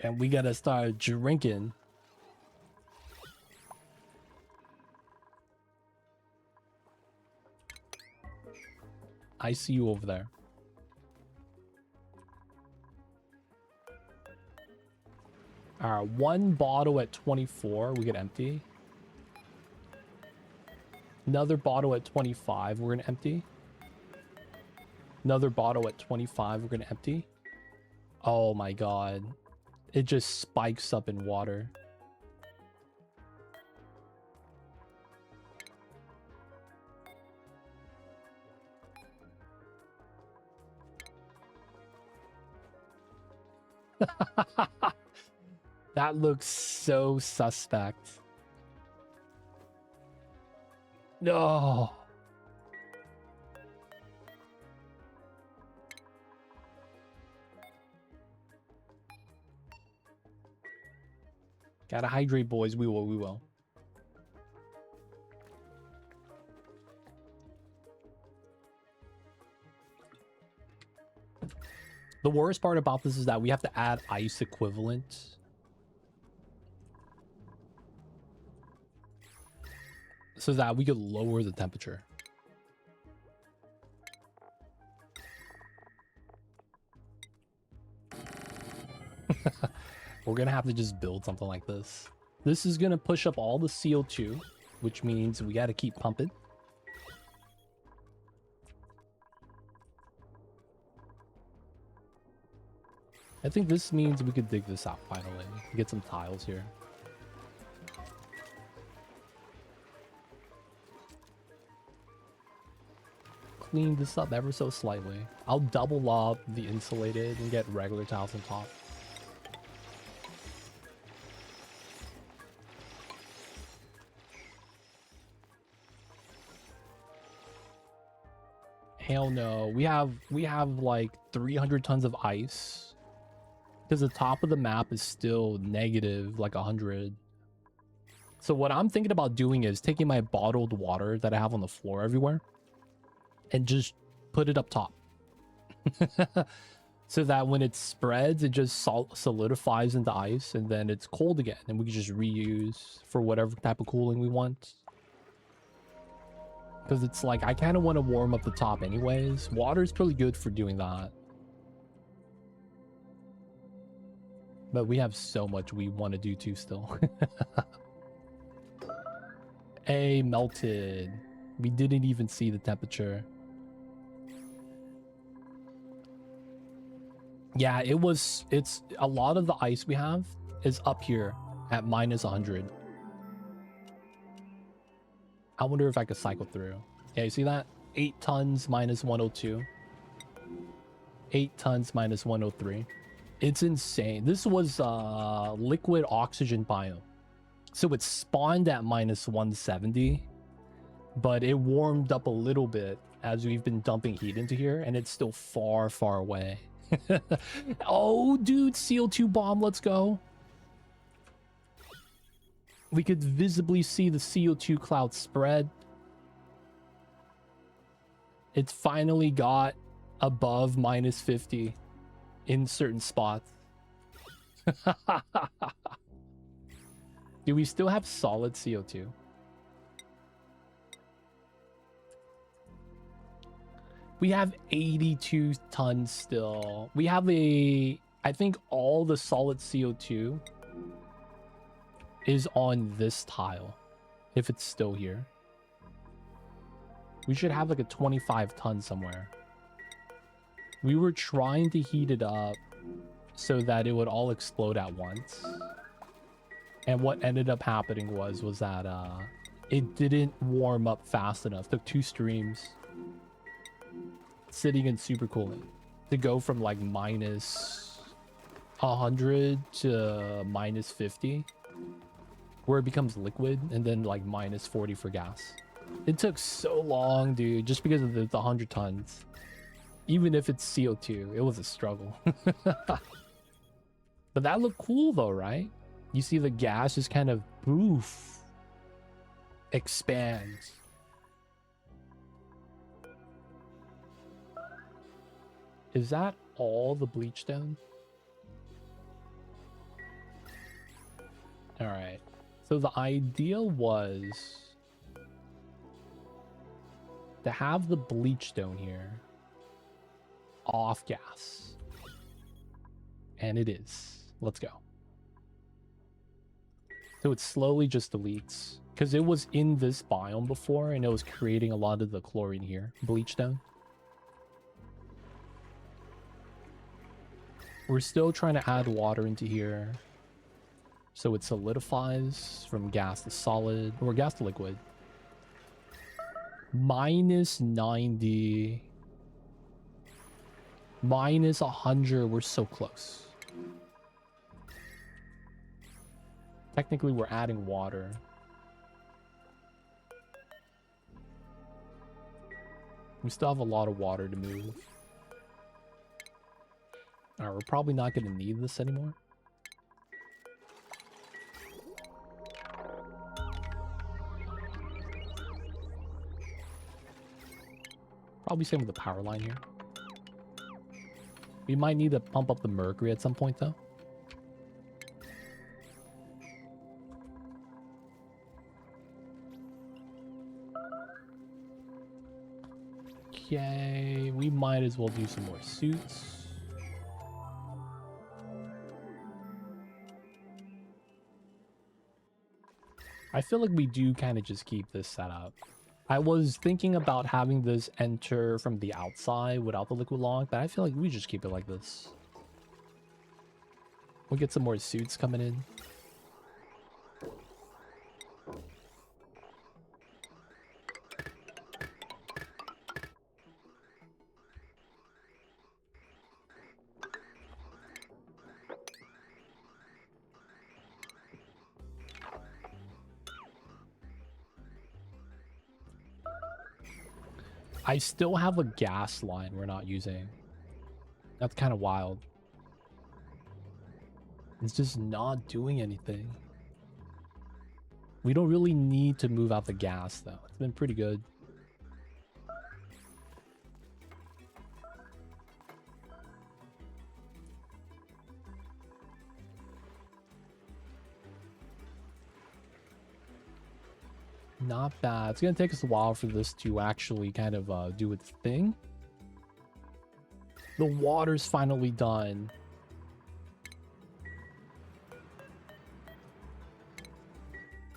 And we gotta start drinking? I see you over there. Alright, one bottle at 24, we get empty. Another bottle at 25, we're gonna empty. Another bottle at 25, we're gonna empty. Oh my god. It just spikes up in water. That looks so suspect. No. Gotta hydrate, boys. We will, we will. The worst part about this is that we have to add ice equivalent. So that we could lower the temperature. We're gonna have to just build something like this. This is gonna push up all the CO2, which means we gotta keep pumping. I think this means we could dig this out finally. Get some tiles here. Clean this up ever so slightly. I'll double up the insulated and get regular tiles on top. Hell no. We have like 300 tons of ice. Because the top of the map is still negative like 100. So what I'm thinking about doing is taking my bottled water that I have on the floor everywhere and just put it up top. So that when it spreads, it just solidifies into ice and then it's cold again and we can just reuse for whatever type of cooling we want. Because it's like, I kind of want to warm up the top anyways. Water is pretty good for doing that. But we have so much we want to do too still. Hey, melted. We didn't even see the temperature. Yeah, it's a lot of the ice we have is up here at minus 100. I wonder if I could cycle through. Yeah, you see that? 8 tons minus 102. 8 tons minus 103. It's insane. This was liquid oxygen biome. So it spawned at minus 170. But it warmed up a little bit as we've been dumping heat into here. And it's still far, far away. Oh, dude, CO2 bomb. Let's go. We could visibly see the CO2 cloud spread. It's finally got above minus 50 in certain spots. Do we still have solid CO2? We have 82 tons still. We have I think all the solid CO2 is on this tile, if it's still here. We should have like a 25 ton somewhere. We were trying to heat it up so that it would all explode at once. And what ended up happening was that it didn't warm up fast enough. It took 2 streams sitting in super cooling to go from like minus 100 to minus 50, where it becomes liquid, and then like minus 40 for gas. It took so long, dude, just because of the 100 tons. Even if it's CO2, it was a struggle. But that looked cool though, right? You see the gas just kind of poof expands. Is that all the bleach stone? All right. So the idea was to have the bleach stone here off gas. And it is. Let's go. So it slowly just deletes. Because it was in this biome before, and it was creating a lot of the chlorine here. Bleachstone. We're still trying to add water into here. So it solidifies from gas to solid, or gas to liquid. Minus 90. Minus 100. We're so close. Technically, we're adding water. We still have a lot of water to move. Alright, we're probably not going to need this anymore. Probably same with the power line here. We might need to pump up the mercury at some point, though. Okay, we might as well do some more suits. I feel like we do kind of just keep this set up. I was thinking about having this enter from the outside without the liquid lock, but I feel like we just keep it like this. We'll get some more suits coming in. I still have a gas line we're not using. That's kind of wild. It's just not doing anything. We don't really need to move out the gas, though. It's been pretty good. Not bad. It's going to take us a while for this to actually kind of do its thing. The water's finally done.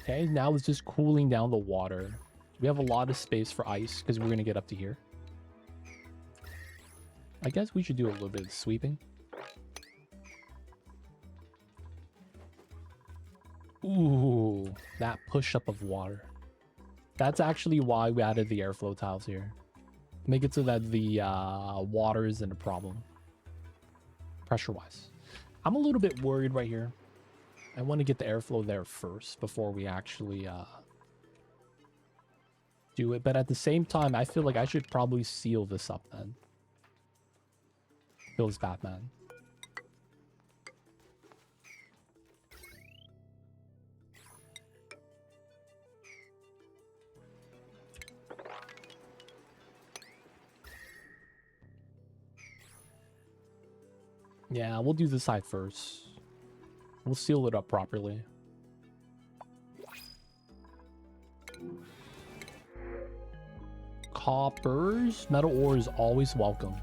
Okay, now it's just cooling down the water. We have a lot of space for ice because we're going to get up to here. I guess we should do a little bit of sweeping. Ooh, that push-up of water. That's actually why we added the airflow tiles here. Make it so that the water isn't a problem. Pressure-wise. I'm a little bit worried right here. I want to get the airflow there first before we actually do it. But at the same time, I feel like I should probably seal this up then. Feels Batman. Yeah, we'll do this side first. We'll seal it up properly. Coppers. Metal ore is always welcomed.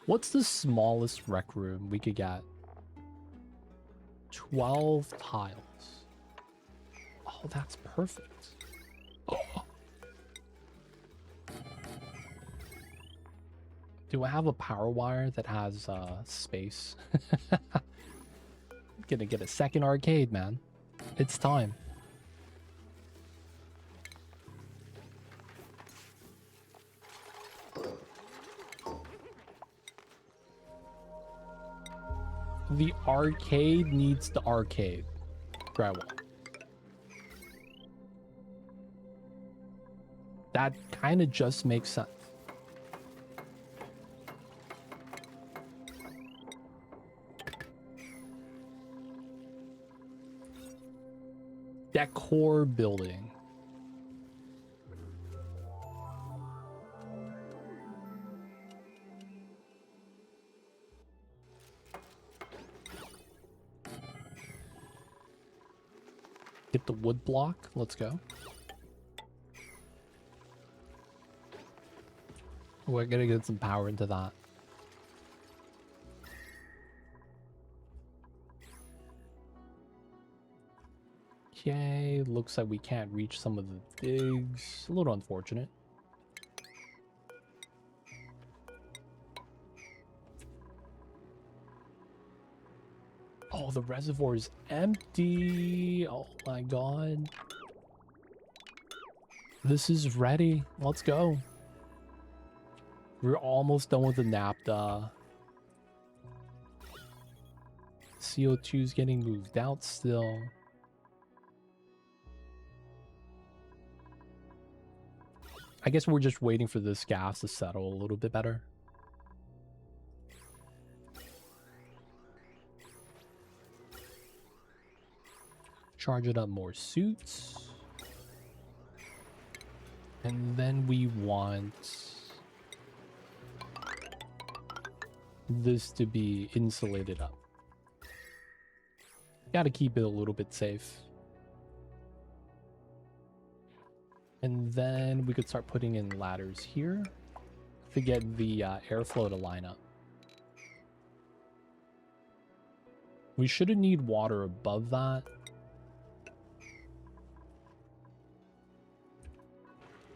What's the smallest rec room we could get? 12 tiles. Oh, that's perfect. Oh. Do I have a power wire that has space? I'm gonna get a second arcade, man. It's time. The arcade needs the arcade. Drywall. That kind of just makes sense. Decor building. Get the wood block. Let's go. We're gonna get some power into that. Okay, looks like we can't reach some of the digs. A little unfortunate. Oh, the reservoir is empty. Oh my god. This is ready. Let's go. We're almost done with the naphtha. CO2 is getting moved out still. I guess we're just waiting for this gas to settle a little bit better. Charge it up more suits. And then we want this to be insulated up. Gotta keep it a little bit safe. And then we could start putting in ladders here to get the airflow to line up. We shouldn't need water above that.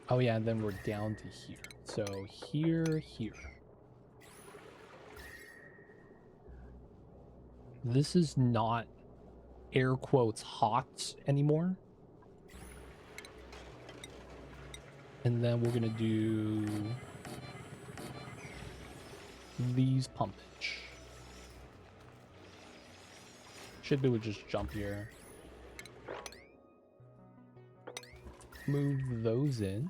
Oh yeah, and then we're down to here. So here, here. This is not air quotes hot anymore. And then we're gonna do these pumpage. Should be able to just jump here. Move those in.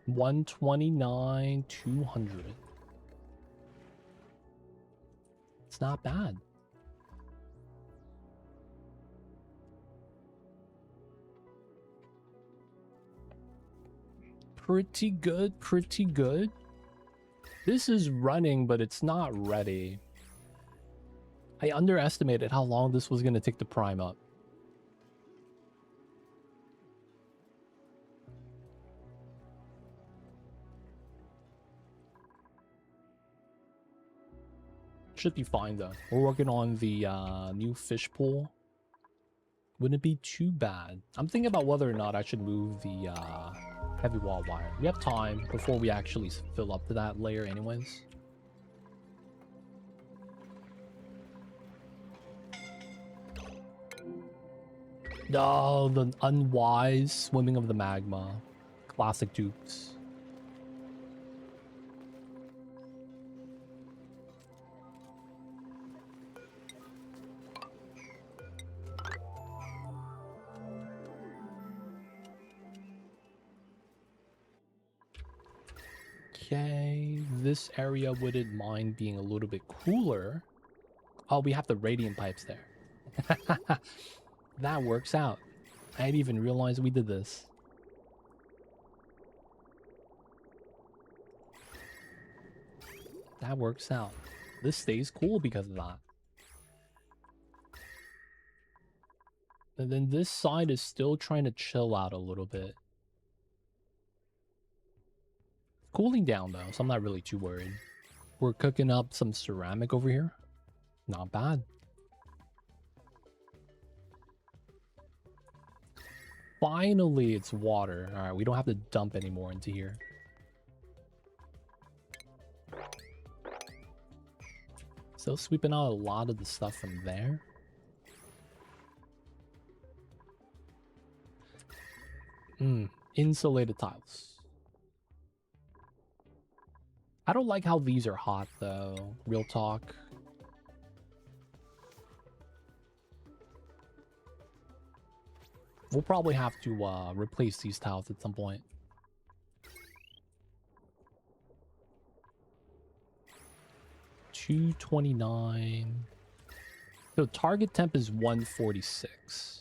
$129, $200. It's not bad. Pretty good, pretty good. This is running, but it's not ready. I underestimated how long this was going to take to prime up. Should be fine though. We're working on the new fish pool. Wouldn't be too bad. I'm thinking about whether or not I should move the heavy wall wire. We have time before we actually fill up to that layer anyways. Oh, the unwise swimming of the magma. Classic dupes. Okay, this area wouldn't mind being a little bit cooler. Oh, we have the radiant pipes there. That works out. I didn't even realize we did this. That works out. This stays cool because of that. And then this side is still trying to chill out a little bit. Cooling down though, so I'm not really too worried. We're cooking up some ceramic over here. Not bad. Finally, it's water. All right, we don't have to dump any more into here. Still sweeping out a lot of the stuff from there. Insulated tiles. I don't like how these are hot though. Real talk. We'll probably have to replace these tiles at some point. $229. So target temp is 146.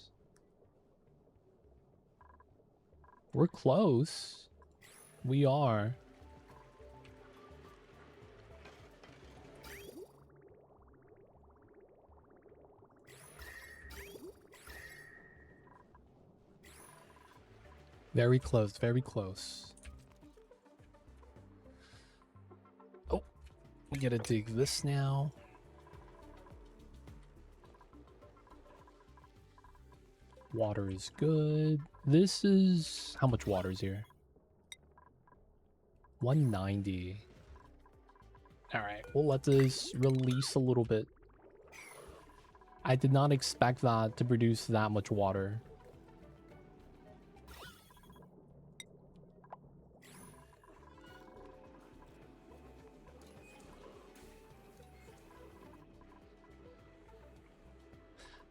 We're close. We are. Very close, very close. Oh, we gotta dig this now. Water is good. This is... How much water is here? 190. Alright, we'll let this release a little bit. I did not expect that to produce that much water.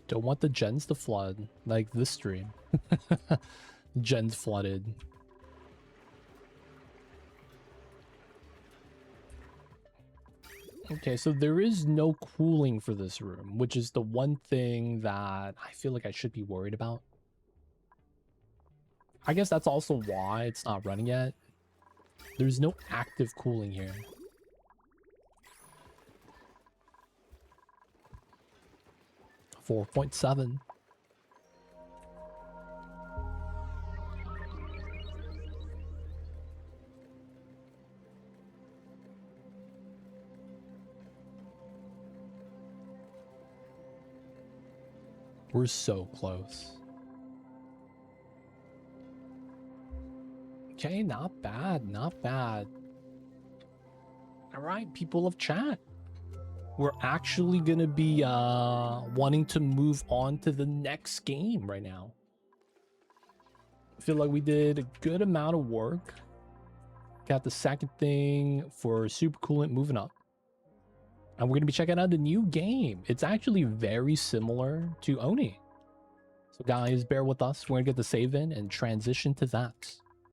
Don't want the gens to flood, like this stream. Gens flooded. Okay, so there is no cooling for this room, which is the one thing that I feel like I should be worried about. I guess that's also why it's not running yet. There's no active cooling here. .7. We're so close. Okay, not bad, not bad. All right, people of chat. We're actually gonna be wanting to move on to the next game right now. I feel like we did a good amount of work. Got the second thing for Super Coolant moving up. And we're gonna be checking out the new game. It's actually very similar to Oni. So guys, bear with us. We're gonna get the save in and transition to that.